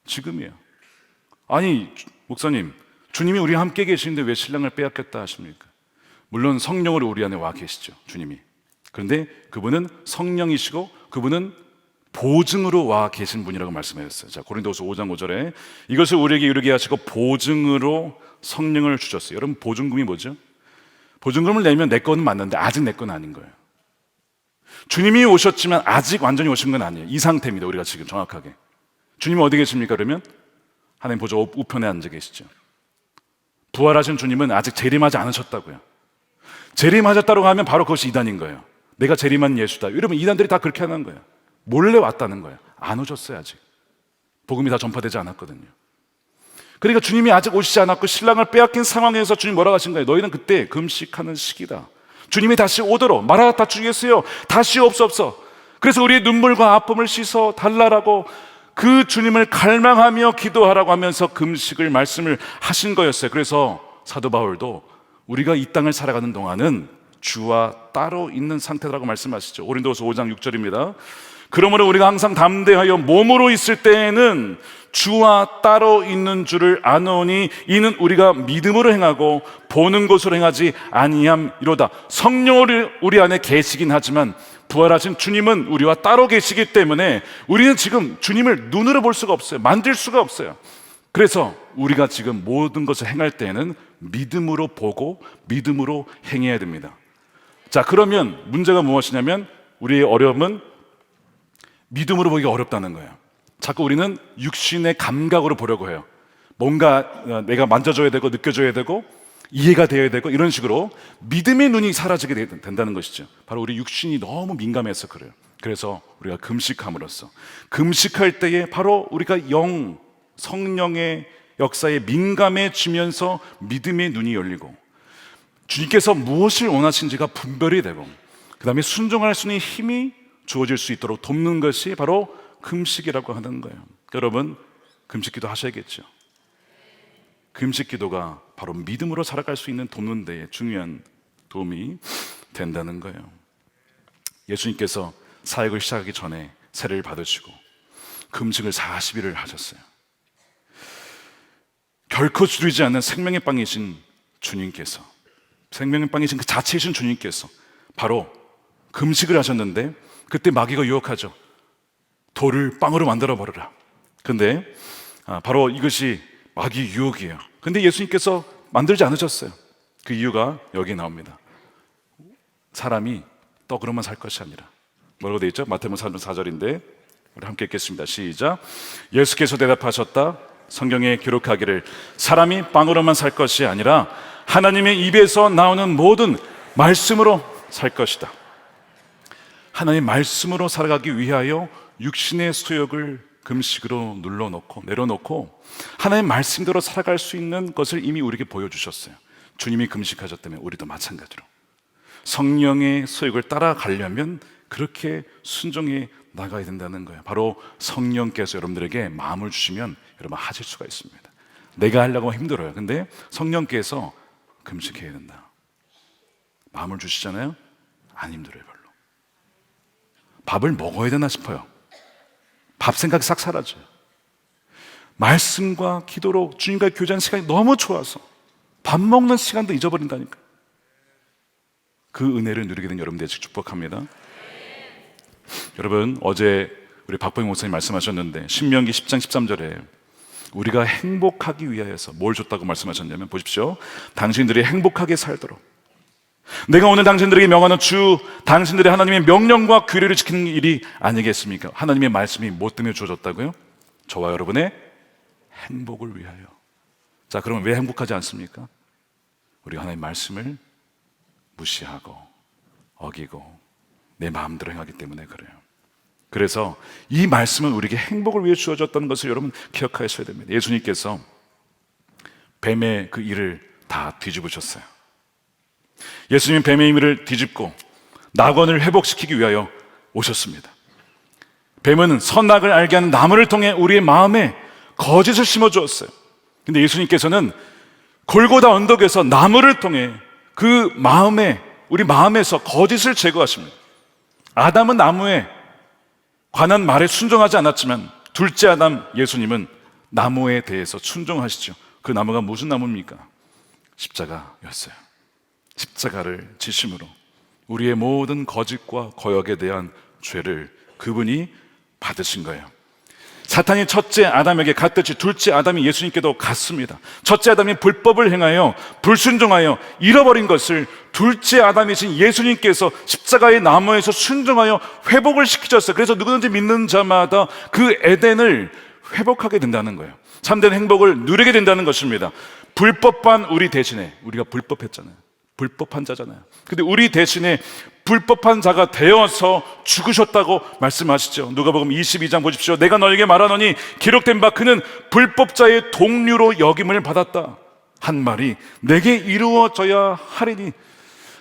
지금이에요. 아니 목사님, 주님이 우리 함께 계시는데 왜 신랑을 빼앗겼다 하십니까? 물론 성령으로 우리 안에 와 계시죠, 주님이. 그런데 그분은 성령이시고 그분은 보증으로 와 계신 분이라고 말씀하셨어요. 자, 고린도후서 5장 5절에 이것을 우리에게 이르게 하시고 보증으로 성령을 주셨어요. 여러분, 보증금이 뭐죠? 보증금을 내면 내 거는 맞는데 아직 내 건 아닌 거예요. 주님이 오셨지만 아직 완전히 오신 건 아니에요. 이 상태입니다. 우리가 지금 정확하게. 주님이 어디 계십니까? 그러면 하나님 보좌 우편에 앉아 계시죠. 부활하신 주님은 아직 재림하지 않으셨다고요. 재림하셨다고 하면 바로 그것이 이단인 거예요. 내가 재림한 예수다. 여러분, 이단들이 다 그렇게 하는 거예요. 몰래 왔다는 거예요. 안 오셨어요. 아직 복음이 다 전파되지 않았거든요. 그러니까 주님이 아직 오시지 않았고 신랑을 빼앗긴 상황에서 주님 뭐라고 하신 거예요? 너희는 그때 금식하는 시기다. 주님이 다시 오도록 마라나타 주 예수여 다시 옵소서. 그래서 우리의 눈물과 아픔을 씻어 달라라고 그 주님을 갈망하며 기도하라고 하면서 금식을 말씀을 하신 거였어요. 그래서 사도 바울도 우리가 이 땅을 살아가는 동안은 주와 따로 있는 상태라고 말씀하시죠. 고린도후서 5장 6절입니다. 그러므로 우리가 항상 담대하여 몸으로 있을 때에는 주와 따로 있는 줄을 아노니 이는 우리가 믿음으로 행하고 보는 것으로 행하지 아니함이로다. 성령이 우리 안에 계시긴 하지만 부활하신 주님은 우리와 따로 계시기 때문에 우리는 지금 주님을 눈으로 볼 수가 없어요. 만질 수가 없어요. 그래서 우리가 지금 모든 것을 행할 때에는 믿음으로 보고 믿음으로 행해야 됩니다. 자, 그러면 문제가 무엇이냐면 우리의 어려움은 믿음으로 보기가 어렵다는 거예요. 자꾸 우리는 육신의 감각으로 보려고 해요. 뭔가 내가 만져줘야 되고 느껴줘야 되고 이해가 되어야 되고 이런 식으로 믿음의 눈이 사라지게 된다는 것이죠. 바로 우리 육신이 너무 민감해서 그래요. 그래서 우리가 금식함으로써 금식할 때에 바로 우리가 성령의 역사에 민감해지면서 믿음의 눈이 열리고 주님께서 무엇을 원하신지가 분별이 되고 그 다음에 순종할 수 있는 힘이 주어질 수 있도록 돕는 것이 바로 금식이라고 하는 거예요. 여러분, 금식기도 하셔야겠죠. 금식기도가 바로 믿음으로 살아갈 수 있는 돕는 데에 중요한 도움이 된다는 거예요. 예수님께서 사역을 시작하기 전에 세례를 받으시고 금식을 40일을 하셨어요. 결코 줄이지 않는 생명의 빵이신 주님께서, 생명의 빵이신 그 자체이신 주님께서 바로 금식을 하셨는데 그때 마귀가 유혹하죠. 돌을 빵으로 만들어 버려라. 근데 바로 이것이 마귀 유혹이에요. 근데 예수님께서 만들지 않으셨어요. 그 이유가 여기 나옵니다. 사람이 떡으로만 살 것이 아니라 뭐라고 되어 있죠? 마태복음 4장 4절인데 우리 함께 읽겠습니다. 시작. 예수께서 대답하셨다. 성경에 기록하기를 사람이 빵으로만 살 것이 아니라 하나님의 입에서 나오는 모든 말씀으로 살 것이다. 하나님의 말씀으로 살아가기 위하여 육신의 수욕을 금식으로 눌러놓고 내려놓고 하나님의 말씀대로 살아갈 수 있는 것을 이미 우리에게 보여주셨어요. 주님이 금식하셨다면 우리도 마찬가지로 성령의 수욕을 따라가려면 그렇게 순종해 나가야 된다는 거예요. 바로 성령께서 여러분들에게 마음을 주시면 여러분 하실 수가 있습니다. 내가 하려고 하면 힘들어요. 근데 성령께서 금식해야 된다. 마음을 주시잖아요. 안 힘들어요. 별로. 밥을 먹어야 되나 싶어요. 밥 생각이 싹 사라져요. 말씀과 기도로 주님과 교제하는 시간이 너무 좋아서 밥 먹는 시간도 잊어버린다니까. 그 은혜를 누리게 된 여러분 되시길 축복합니다. 여러분, 어제 우리 박보영 목사님 말씀하셨는데 신명기 10장 13절에 우리가 행복하기 위하여서 뭘 줬다고 말씀하셨냐면 보십시오. 당신들이 행복하게 살도록 내가 오늘 당신들에게 명하는 주 당신들의 하나님의 명령과 규례를 지키는 일이 아니겠습니까? 하나님의 말씀이 무엇 때문에 주어졌다고요? 저와 여러분의 행복을 위하여. 자, 그러면 왜 행복하지 않습니까? 우리가 하나님의 말씀을 무시하고 어기고 내 마음대로 행하기 때문에 그래요. 그래서 이 말씀은 우리에게 행복을 위해 주어졌다는 것을 여러분 기억하셔야 됩니다. 예수님께서 뱀의 그 일을 다 뒤집으셨어요. 예수님은 뱀의 일을 뒤집고 낙원을 회복시키기 위하여 오셨습니다. 뱀은 선악을 알게 하는 나무를 통해 우리의 마음에 거짓을 심어주었어요. 근데 예수님께서는 골고다 언덕에서 나무를 통해 그 마음에, 우리 마음에서 거짓을 제거하십니다. 아담은 나무에 관한 말에 순종하지 않았지만 둘째 아담 예수님은 나무에 대해서 순종하시죠. 그 나무가 무슨 나무입니까? 십자가였어요. 십자가를 지심으로 우리의 모든 거짓과 거역에 대한 죄를 그분이 받으신 거예요. 사탄이 첫째 아담에게 갔듯이 둘째 아담이 예수님께도 갔습니다. 첫째 아담이 불법을 행하여 불순종하여 잃어버린 것을 둘째 아담이신 예수님께서 십자가의 나무에서 순종하여 회복을 시키셨어요. 그래서 누구든지 믿는 자마다 그 에덴을 회복하게 된다는 거예요. 참된 행복을 누리게 된다는 것입니다. 불법한 우리 대신에, 우리가 불법했잖아요. 불법한 자잖아요. 근데 우리 대신에 불법한 자가 되어서 죽으셨다고 말씀하시죠. 누가복음 22장 보십시오. 내가 너에게 말하노니 기록된 바 그는 불법자의 동류로 여김을 받았다 한 말이 내게 이루어져야 하리니,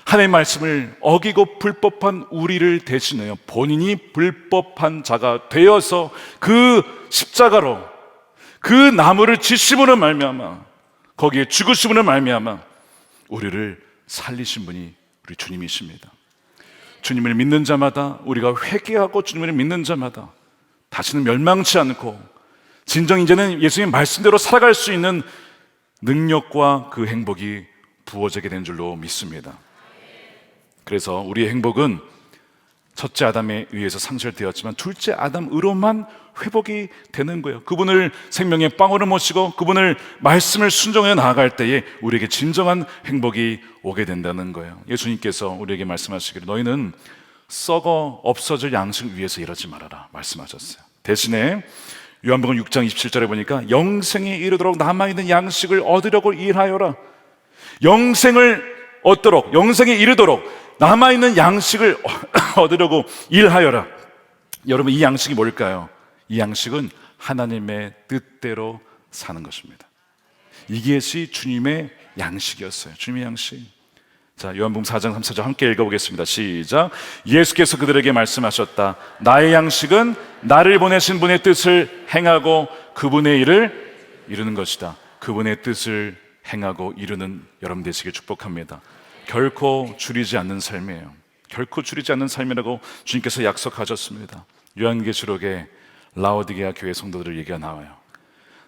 하나님의 말씀을 어기고 불법한 우리를 대신하여 본인이 불법한 자가 되어서 그 십자가로 그 나무를 지심으로 말미암아, 거기에 죽으심으로 말미암아 우리를 살리신 분이 우리 주님이십니다. 주님을 믿는 자마다, 우리가 회개하고 주님을 믿는 자마다 다시는 멸망치 않고 진정 이제는 예수님 말씀대로 살아갈 수 있는 능력과 그 행복이 부어지게 된 줄로 믿습니다. 그래서 우리의 행복은 첫째 아담에 의해서 상실되었지만 둘째 아담으로만 회복이 되는 거예요. 그분을 생명의 빵으로 모시고 그분을 말씀을 순종해 나아갈 때에 우리에게 진정한 행복이 오게 된다는 거예요. 예수님께서 우리에게 말씀하시기를 너희는 썩어 없어질 양식을 위해서 이러지 말아라 말씀하셨어요. 대신에 요한복음 6장 27절에 보니까 영생에 이르도록 남아있는 양식을 얻으려고 일하여라. 영생을 얻도록, 영생에 이르도록 남아있는 양식을 얻으려고 일하여라. 여러분, 이 양식이 뭘까요? 이 양식은 하나님의 뜻대로 사는 것입니다. 이것이 주님의 양식이었어요. 주님의 양식. 자, 요한복음 4장 3절 함께 읽어보겠습니다. 시작. 예수께서 그들에게 말씀하셨다. 나의 양식은 나를 보내신 분의 뜻을 행하고 그분의 일을 이루는 것이다. 그분의 뜻을 행하고 이루는 여러분 되시길 축복합니다. 결코 줄이지 않는 삶이에요. 결코 줄이지 않는 삶이라고 주님께서 약속하셨습니다. 요한계시록에 라오디게아 교회 성도들의 얘기가 나와요.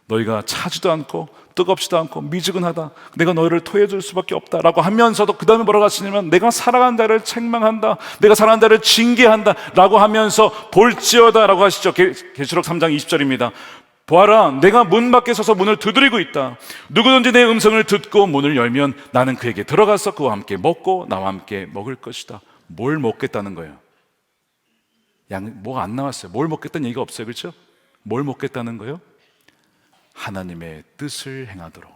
너희가 차지도 않고 뜨겁지도 않고 미지근하다, 내가 너희를 토해줄 수밖에 없다 라고 하면서도 그 다음에 뭐라고 하시냐면 내가 사랑한 자를 책망한다, 내가 사랑한 자를 징계한다 라고 하면서 볼지어다 라고 하시죠. 계시록 3장 20절입니다. 보아라, 내가 문 밖에 서서 문을 두드리고 있다. 누구든지 내 음성을 듣고 문을 열면 나는 그에게 들어가서 그와 함께 먹고 나와 함께 먹을 것이다. 뭘 먹겠다는 거예요? 뭐가 안 나왔어요. 뭘 먹겠다는 얘기가 없어요. 그렇죠? 뭘 먹겠다는 거예요? 하나님의 뜻을 행하도록,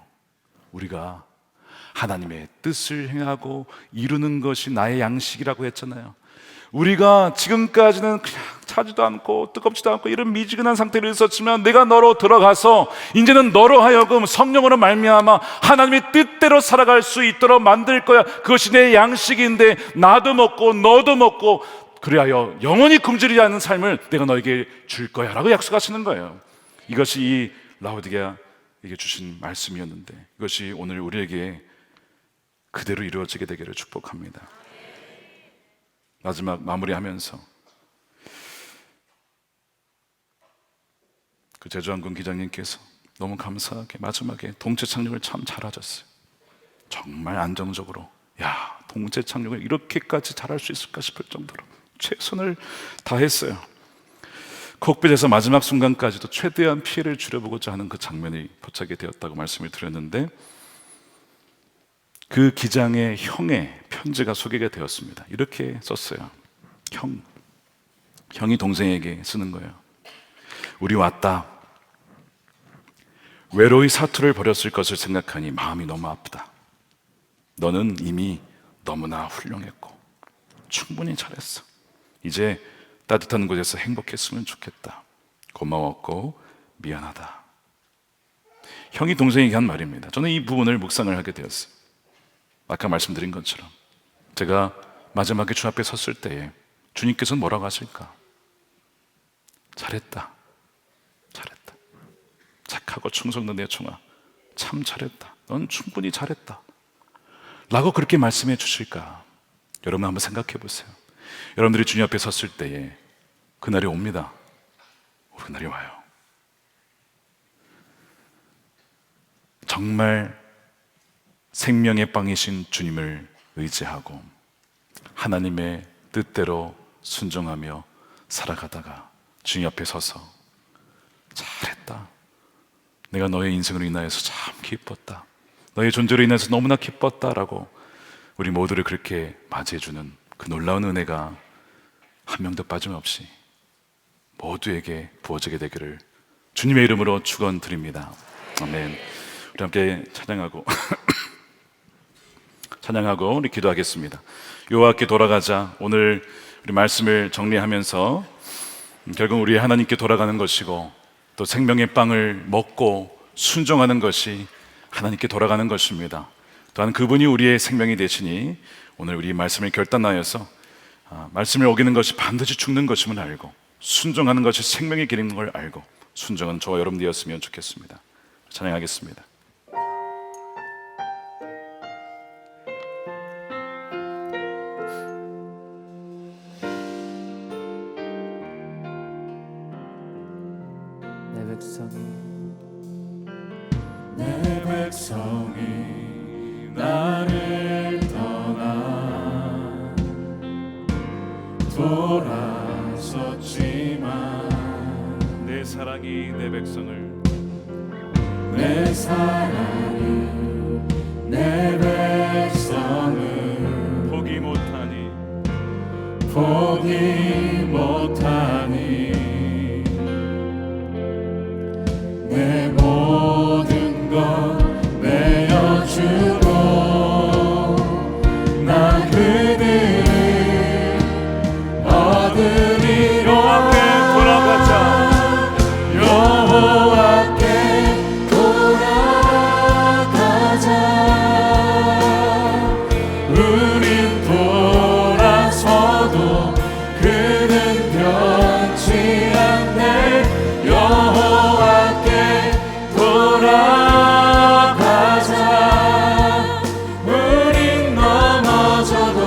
우리가 하나님의 뜻을 행하고 이루는 것이 나의 양식이라고 했잖아요. 우리가 지금까지는 그냥 차지도 않고 뜨겁지도 않고 이런 미지근한 상태로 있었지만 내가 너로 들어가서 이제는 너로 하여금 성령으로 말미암아 하나님의 뜻대로 살아갈 수 있도록 만들 거야. 그것이 내 양식인데 나도 먹고 너도 먹고 그리하여 영원히 굶주리지 않는 삶을 내가 너에게 줄 거야 라고 약속하시는 거예요. 이것이 이 라오디게아에게 주신 말씀이었는데 이것이 오늘 우리에게 그대로 이루어지게 되기를 축복합니다. 마지막 마무리하면서 그 제주항공 기장님께서 너무 감사하게 마지막에 동체 착륙을 참 잘하셨어요. 정말 안정적으로, 야, 동체 착륙을 이렇게까지 잘할 수 있을까 싶을 정도로 최선을 다했어요. 콕핏에서 마지막 순간까지도 최대한 피해를 줄여보고자 하는 그 장면이 포착이 되었다고 말씀을 드렸는데 그 기장의 형의 편지가 소개가 되었습니다. 이렇게 썼어요. 형이 동생에게 쓰는 거예요. 우리 왔다. 외로이 사투를 벌였을 것을 생각하니 마음이 너무 아프다. 너는 이미 너무나 훌륭했고 충분히 잘했어. 이제 따뜻한 곳에서 행복했으면 좋겠다. 고마웠고 미안하다. 형이 동생에게 한 말입니다. 저는 이 부분을 묵상을 하게 되었어요. 아까 말씀드린 것처럼 제가 마지막에 주 앞에 섰을 때에 주님께서는 뭐라고 하실까? 잘했다. 잘했다. 착하고 충성된 내 청아, 참 잘했다. 넌 충분히 잘했다. 라고 그렇게 말씀해 주실까? 여러분 한번 생각해 보세요. 여러분들이 주님 앞에 섰을 때에 그날이 옵니다. 그날이 와요. 정말 생명의 빵이신 주님을 의지하고 하나님의 뜻대로 순종하며 살아가다가 주님 앞에 서서 잘했다. 내가 너의 인생으로 인하여서 참 기뻤다. 너의 존재로 인해서 너무나 기뻤다라고 우리 모두를 그렇게 맞이해주는 그 놀라운 은혜가 한 명도 빠짐없이 모두에게 부어지게 되기를 주님의 이름으로 축원드립니다. 아멘. 우리 함께 찬양하고 찬양하고 우리 기도하겠습니다. 여호와께 돌아가자. 오늘 우리 말씀을 정리하면서 결국 우리 하나님께 돌아가는 것이고 또 생명의 빵을 먹고 순종하는 것이 하나님께 돌아가는 것입니다. 또한 그분이 우리의 생명이 되시니 오늘 우리 말씀을 결단하여서 말씀을 어기는 것이 반드시 죽는 것임을 알고 순종하는 것이 생명의 길인 걸 알고 순종은 저와 여러분들이었으면 좋겠습니다. 찬양하겠습니다.
내 백성이 나를 떠나 돌아섰지만
내 사랑이 내 백성을
내 사랑이 내 백성을
포기 못하니
내 모든 것 내어주고 나 그들을 얻으리로
여호와께 돌아가자.
여호와께 돌아가자. 우린 돌아서도 그는 변치 않네. 여호와께 돌아가자. 우린 넘어져도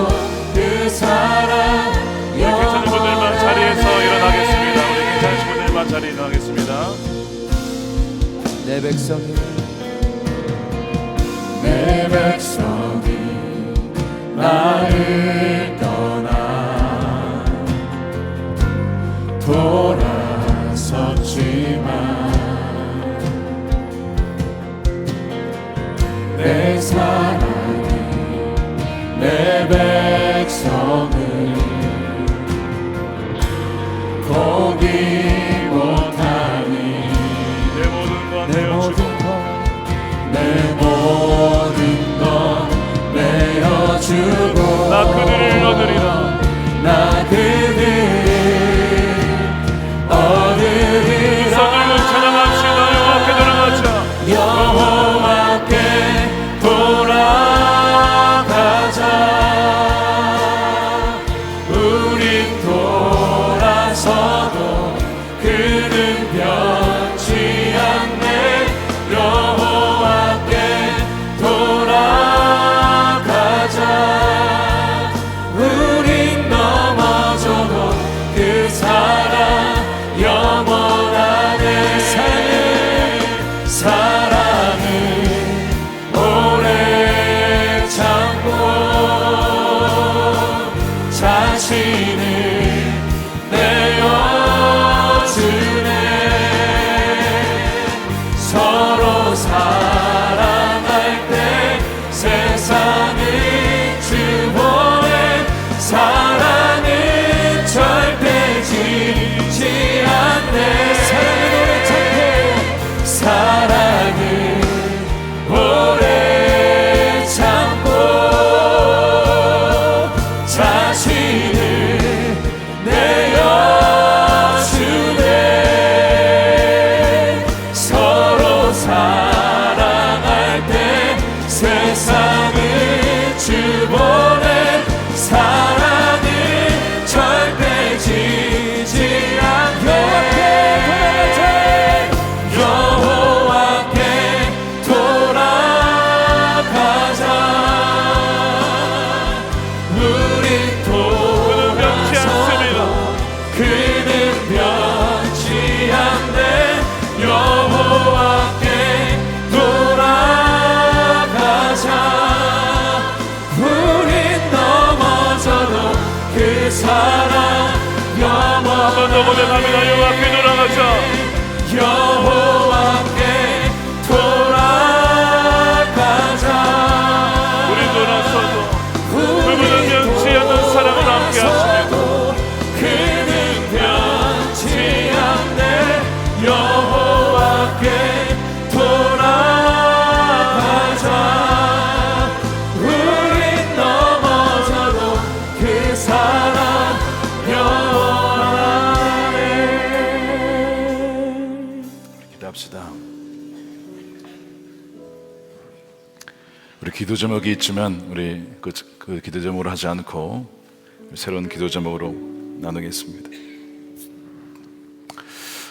그 사랑
괜찮은 분들만 자리에서 일어나겠습니다. 우리 괜찮으신 분들만 자리에 일어나겠습니다.
내 백성이 나를 떠나 돌아섰지만 내 사랑이 내 백성을 포기 못하니
내 모든 것 내어주고
내 모든 것 내어주고
나 그들을 얻으리라.
나 그들을 얻으리라.
손들고 찬양합시다. 여호와께 돌아가자.
여호와께 돌아가자. 우린 돌아서도 그는 변치 않네. 여호와께 돌아가자. 우린 넘어져도 그 사랑 영원하네. 사랑은 오래 참고 자신을 내어주네. 서로 사랑할 때 세상을 주보내. 사랑은 절대 지지 않네. 사랑은 오래 참고 자신을 내어 사랑 영원하네.
한 번 더 고백합니다. 여호와께 돌아가자.
여호와께 돌아가자.
우리 돌아서도 그분은 변치 않는 사랑을 함께 하십니다.
그는 변치 않네. 여호와께 돌아가자. 우린 넘어져도 그 사랑 영원하네.
기도합시다. 우리 기도 제목이 있지만 우리 그 기도 제목으로 하지 않고 새로운 기도 제목으로 나누겠습니다.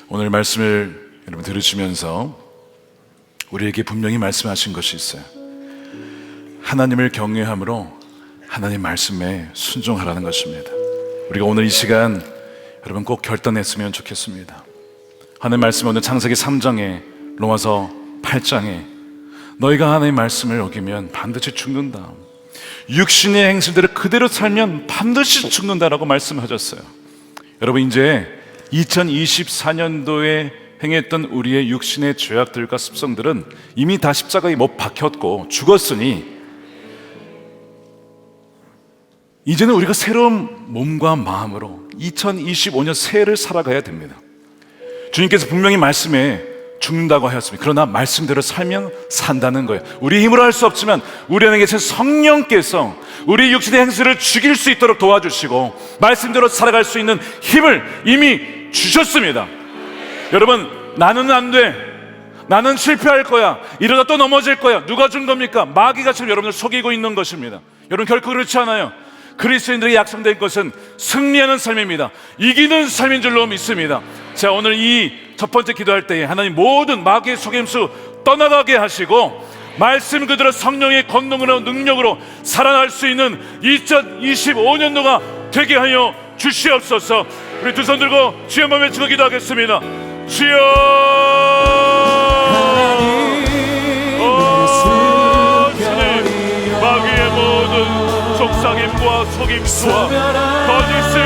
오늘 말씀을 여러분 들으시면서 우리에게 분명히 말씀하신 것이 있어요. 하나님을 경외함으로 하나님 말씀에 순종하라는 것입니다. 우리가 오늘 이 시간 여러분 꼭 결단했으면 좋겠습니다. 하나님 말씀 오늘 창세기 3장에 로마서 8장에 너희가 하나님의 말씀을 어기면 반드시 죽는다. 육신의 행실대로 그대로 살면 반드시 죽는다라고 말씀하셨어요. 여러분 이제 2024년도에 행했던 우리의 육신의 죄악들과 습성들은 이미 다 십자가에 못 박혔고 죽었으니 이제는 우리가 새로운 몸과 마음으로 2025년 새해를 살아가야 됩니다. 주님께서 분명히 말씀에 죽는다고 하였습니다. 그러나 말씀대로 살면 산다는 거예요. 우리 힘으로 할 수 없지만 우리 안에 계신 성령께서 우리 육신의 행실을 죽일 수 있도록 도와주시고 말씀대로 살아갈 수 있는 힘을 이미 주셨습니다. 여러분, 나는 안 돼, 나는 실패할 거야, 이러다 또 넘어질 거야, 누가 준 겁니까? 마귀가 지금 여러분을 속이고 있는 것입니다. 여러분 결코 그렇지 않아요. 그리스도인들에게 약속된 것은 승리하는 삶입니다. 이기는 삶인 줄로 믿습니다. 자, 오늘 이 첫 번째 기도할 때에 하나님 모든 마귀의 속임수 떠나가게 하시고 말씀 그대로 성령의 권능으로 능력으로 살아날 수 있는 2025년도가 되게 하여 주시옵소서. 우리 두 손 들고 주여 한번 외치고 기도하겠습니다. 주여, 주님, 마귀의 모든 속삭임과 속임수와 거짓을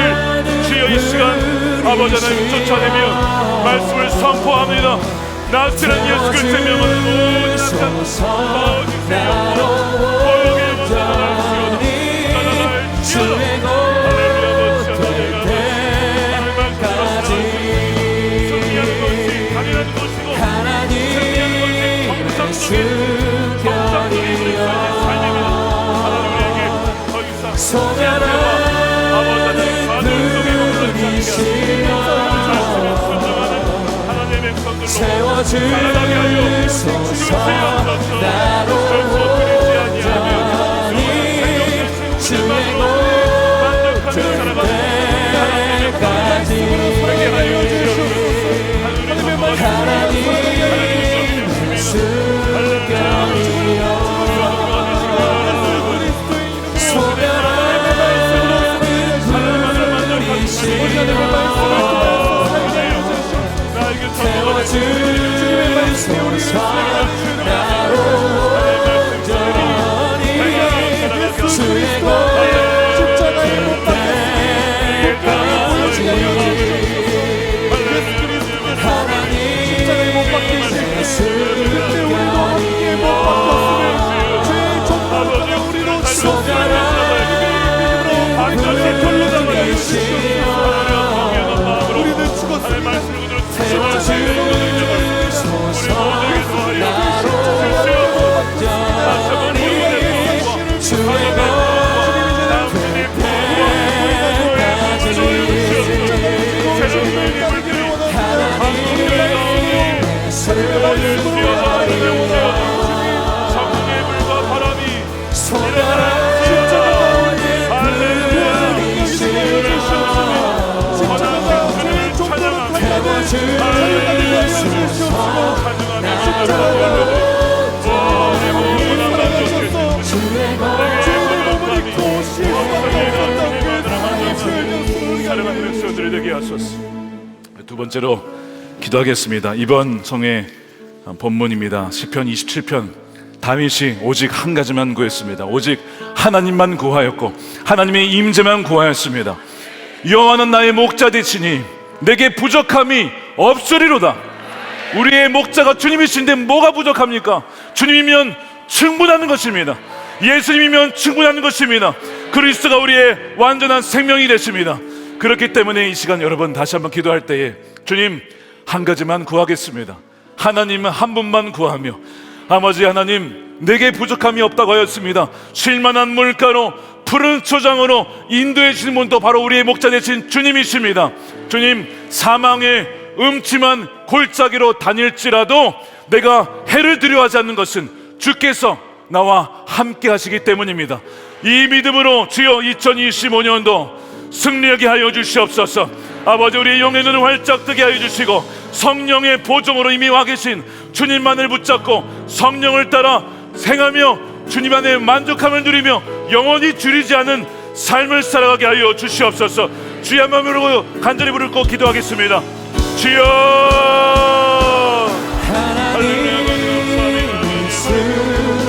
주여 이 시간 아버지 하나님 쫓아내며 말씀을 선포합니다. 나스란 예수 그리스도의 명은 모든 약한 거짓의 영으로 고용의 영으로 날지어다 할렐루야. 승리하는 것이 당연한 것이고 승리하는 것이 정상적인 우리의 삶입니다. 하나님 우리에게 더 이상 소멸한 아버지 하나님 가족 속에 머무르지 않게 하시고 말씀에 순종하는 하나님의 백성들로 살아가게 하여 주시옵소서. 결코 드리지 아니하며 생명의 신심으로 만족하며 살아가는 하나님의 백성으로 살게 하여 주시옵소서. 하나님의 두 번째로 기도하겠습니다. 이번 성의 본문입니다. 시편 27편. 다윗이 오직 한 가지만 구했습니다. 오직 하나님만 구하였고 하나님의 임재만 구하였습니다. 여호와는 나의 목자 되시니 내게 부족함이 없으리로다. 우리의 목자가 주님이신데 뭐가 부족합니까? 주님이면 충분한 것입니다. 예수님이면 충분한 것입니다. 그리스도가 우리의 완전한 생명이 되십니다. 그렇기 때문에 이 시간 여러분 다시 한번 기도할 때에 주님 한 가지만 구하겠습니다. 하나님은 한 분만 구하며 아버지 하나님 내게 부족함이 없다고 하였습니다. 쉴만한 물가로 푸른 초장으로 인도해 주시는 분도 바로 우리의 목자 되신 주님이십니다. 주님 사망의 음침한 골짜기로 다닐지라도 내가 해를 두려워하지 않는 것은 주께서 나와 함께 하시기 때문입니다. 이 믿음으로 주여 2025년도 승리하게 하여 주시옵소서. 아버지 우리의 영의 눈을 활짝 뜨게 하여 주시고 성령의 보정으로 이미 와 계신 주님만을 붙잡고 성령을 따라 생하며 주님 안에 만족함을 누리며 영원히 줄이지 않은 삶을 살아가게 하여 주시옵소서. 주의 한 마음으로 간절히 부를 거 기도하겠습니다. 주여 할렐루야.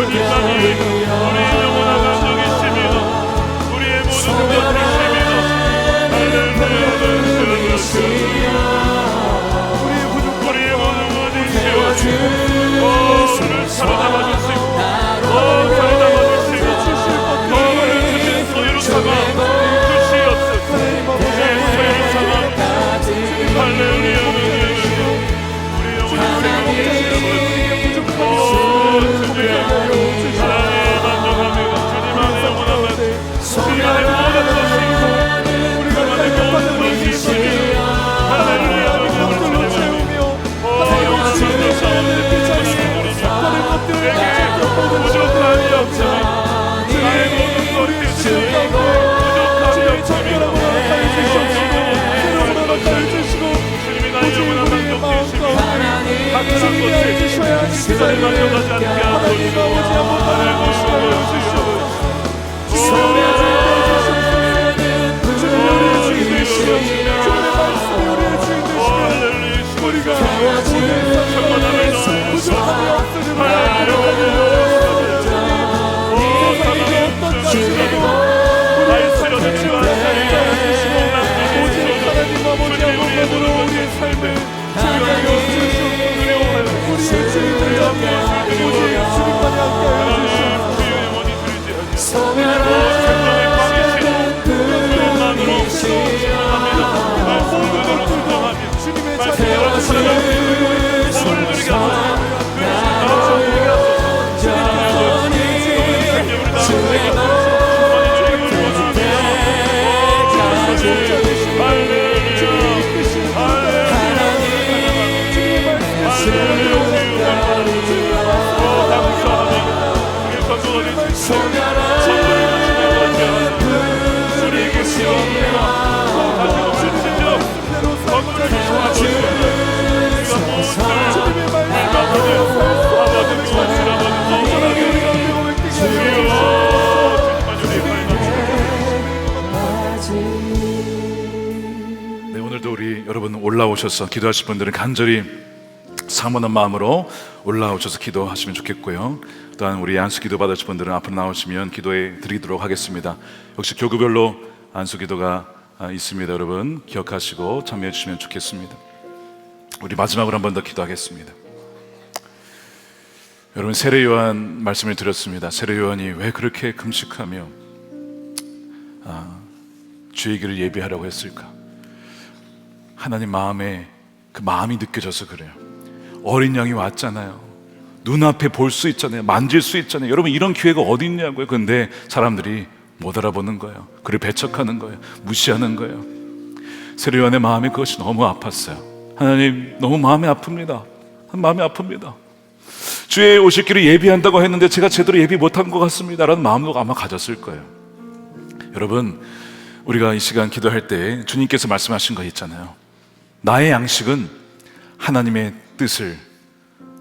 올라오셔서 기도하실 분들은 간절히 사모한 마음으로 올라오셔서 기도하시면 좋겠고요. 또한 우리 안수 기도 받으실 분들은 앞으로 나오시면 기도해 드리도록 하겠습니다. 역시 교구별로 안수 기도가 있습니다. 여러분 기억하시고 참여해 주시면 좋겠습니다. 우리 마지막으로 한 번 더 기도하겠습니다. 여러분 세례 요한 말씀을 드렸습니다. 세례 요한이 왜 그렇게 금식하며 주의 길을 예비하라고 했을까? 하나님 마음에 그 마음이 느껴져서 그래요. 어린 양이 왔잖아요. 눈앞에 볼 수 있잖아요. 만질 수 있잖아요. 여러분 이런 기회가 어디 있냐고요. 근데 사람들이 못 알아보는 거예요. 그를 배척하는 거예요. 무시하는 거예요. 세례 요한의 마음이 그것이 너무 아팠어요. 하나님 너무 마음이 아픕니다. 마음이 아픕니다. 주의 오실 길을 예비한다고 했는데 제가 제대로 예비 못한 것 같습니다 라는 마음도 아마 가졌을 거예요. 여러분 우리가 이 시간 기도할 때 주님께서 말씀하신 거 있잖아요. 나의 양식은 하나님의 뜻을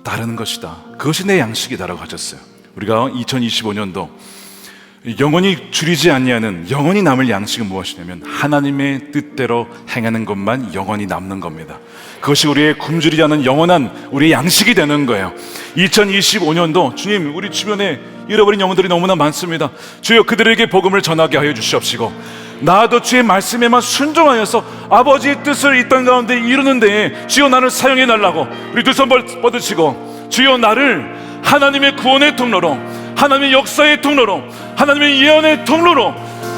따르는 것이다. 그것이 내 양식이다라고 하셨어요. 우리가 2025년도 영원히 줄이지 아니하는 영원히 남을 양식은 무엇이냐면 하나님의 뜻대로 행하는 것만 영원히 남는 겁니다. 그것이 우리의 굶주리지 않은 영원한 우리의 양식이 되는 거예요. 2025년도 주님 우리 주변에 잃어버린 영혼들이 너무나 많습니다. 주여 그들에게 복음을 전하게 하여 주시옵시고 나도 주의 말씀에만 순종하여서 아버지의 뜻을 이 땅 가운데 이루는 데에 주여 나를 사용해 달라고 우리 두 손 뻗으시고, 주여 나를 하나님의 구원의 통로로, 하나님의 역사의 통로로, 하나님의 예언의 통로로,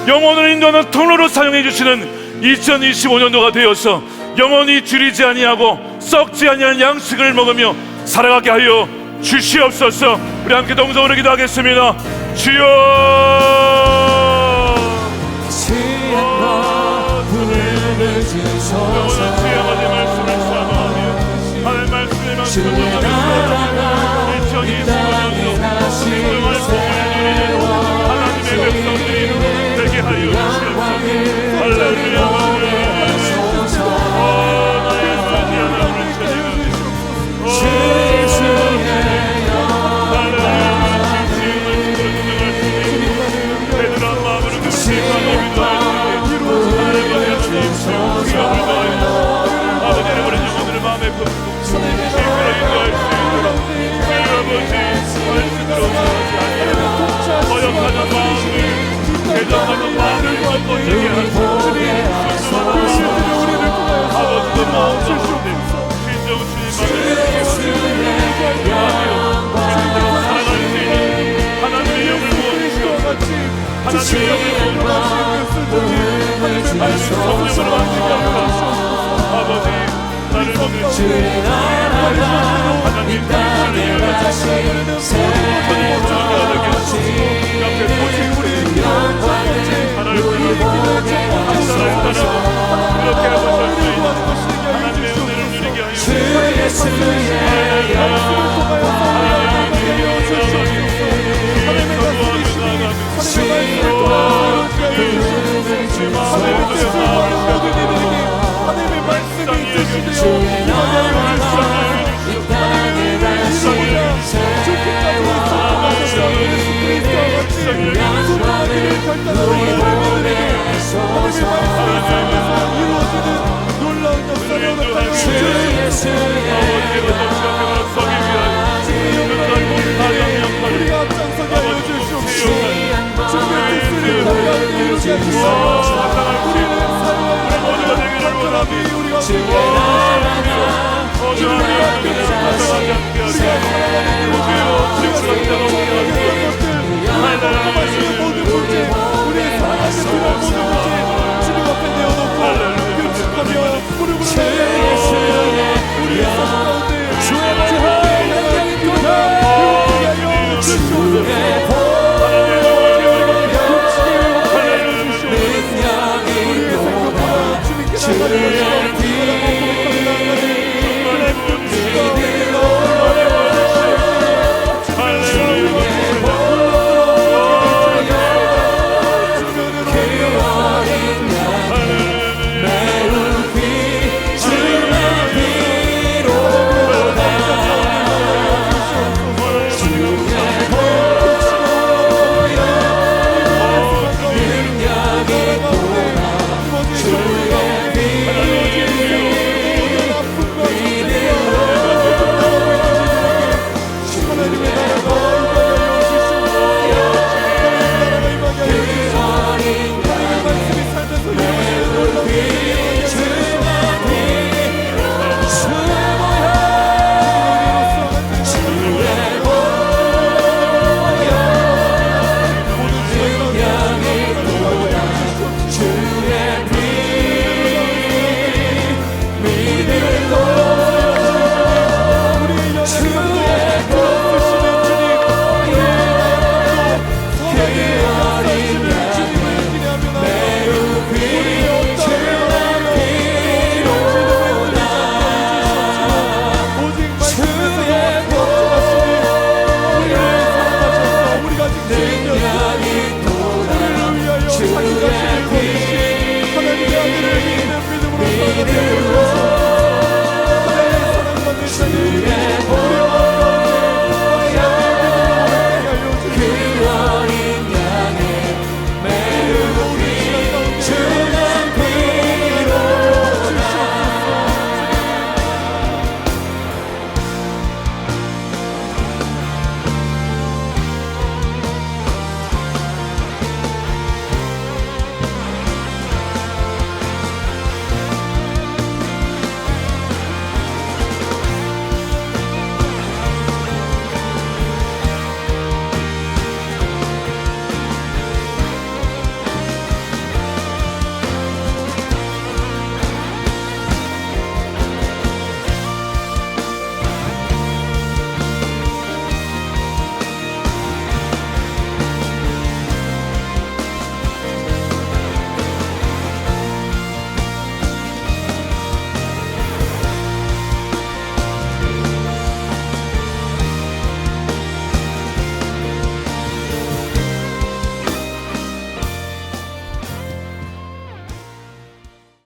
영혼을 인도하는 통로로 사용해 주시는 2025년도가 되어서 영원히 줄이지 아니하고 썩지 아니한 양식을 먹으며 살아가게 하여 주시옵소서. 우리 함께 동성으로 기도하겠습니다. 주여,
부르주소서.
주의 아버지 말씀을 사모하며 하나님 말씀에만
나라가 이 땅에 다시 세워
하나님의 백성들이 되게 하여 주시옵소서. 할렐루야.
주의 나라가 이 땅에 다시 세워지고 영광을 우리 보게 하소서. 주 예수의 영광을 시와 부르는 주소서. 주의 나라가 이 땅에 다시 세워지고 영광을 우리 보게 하소서. 주 예수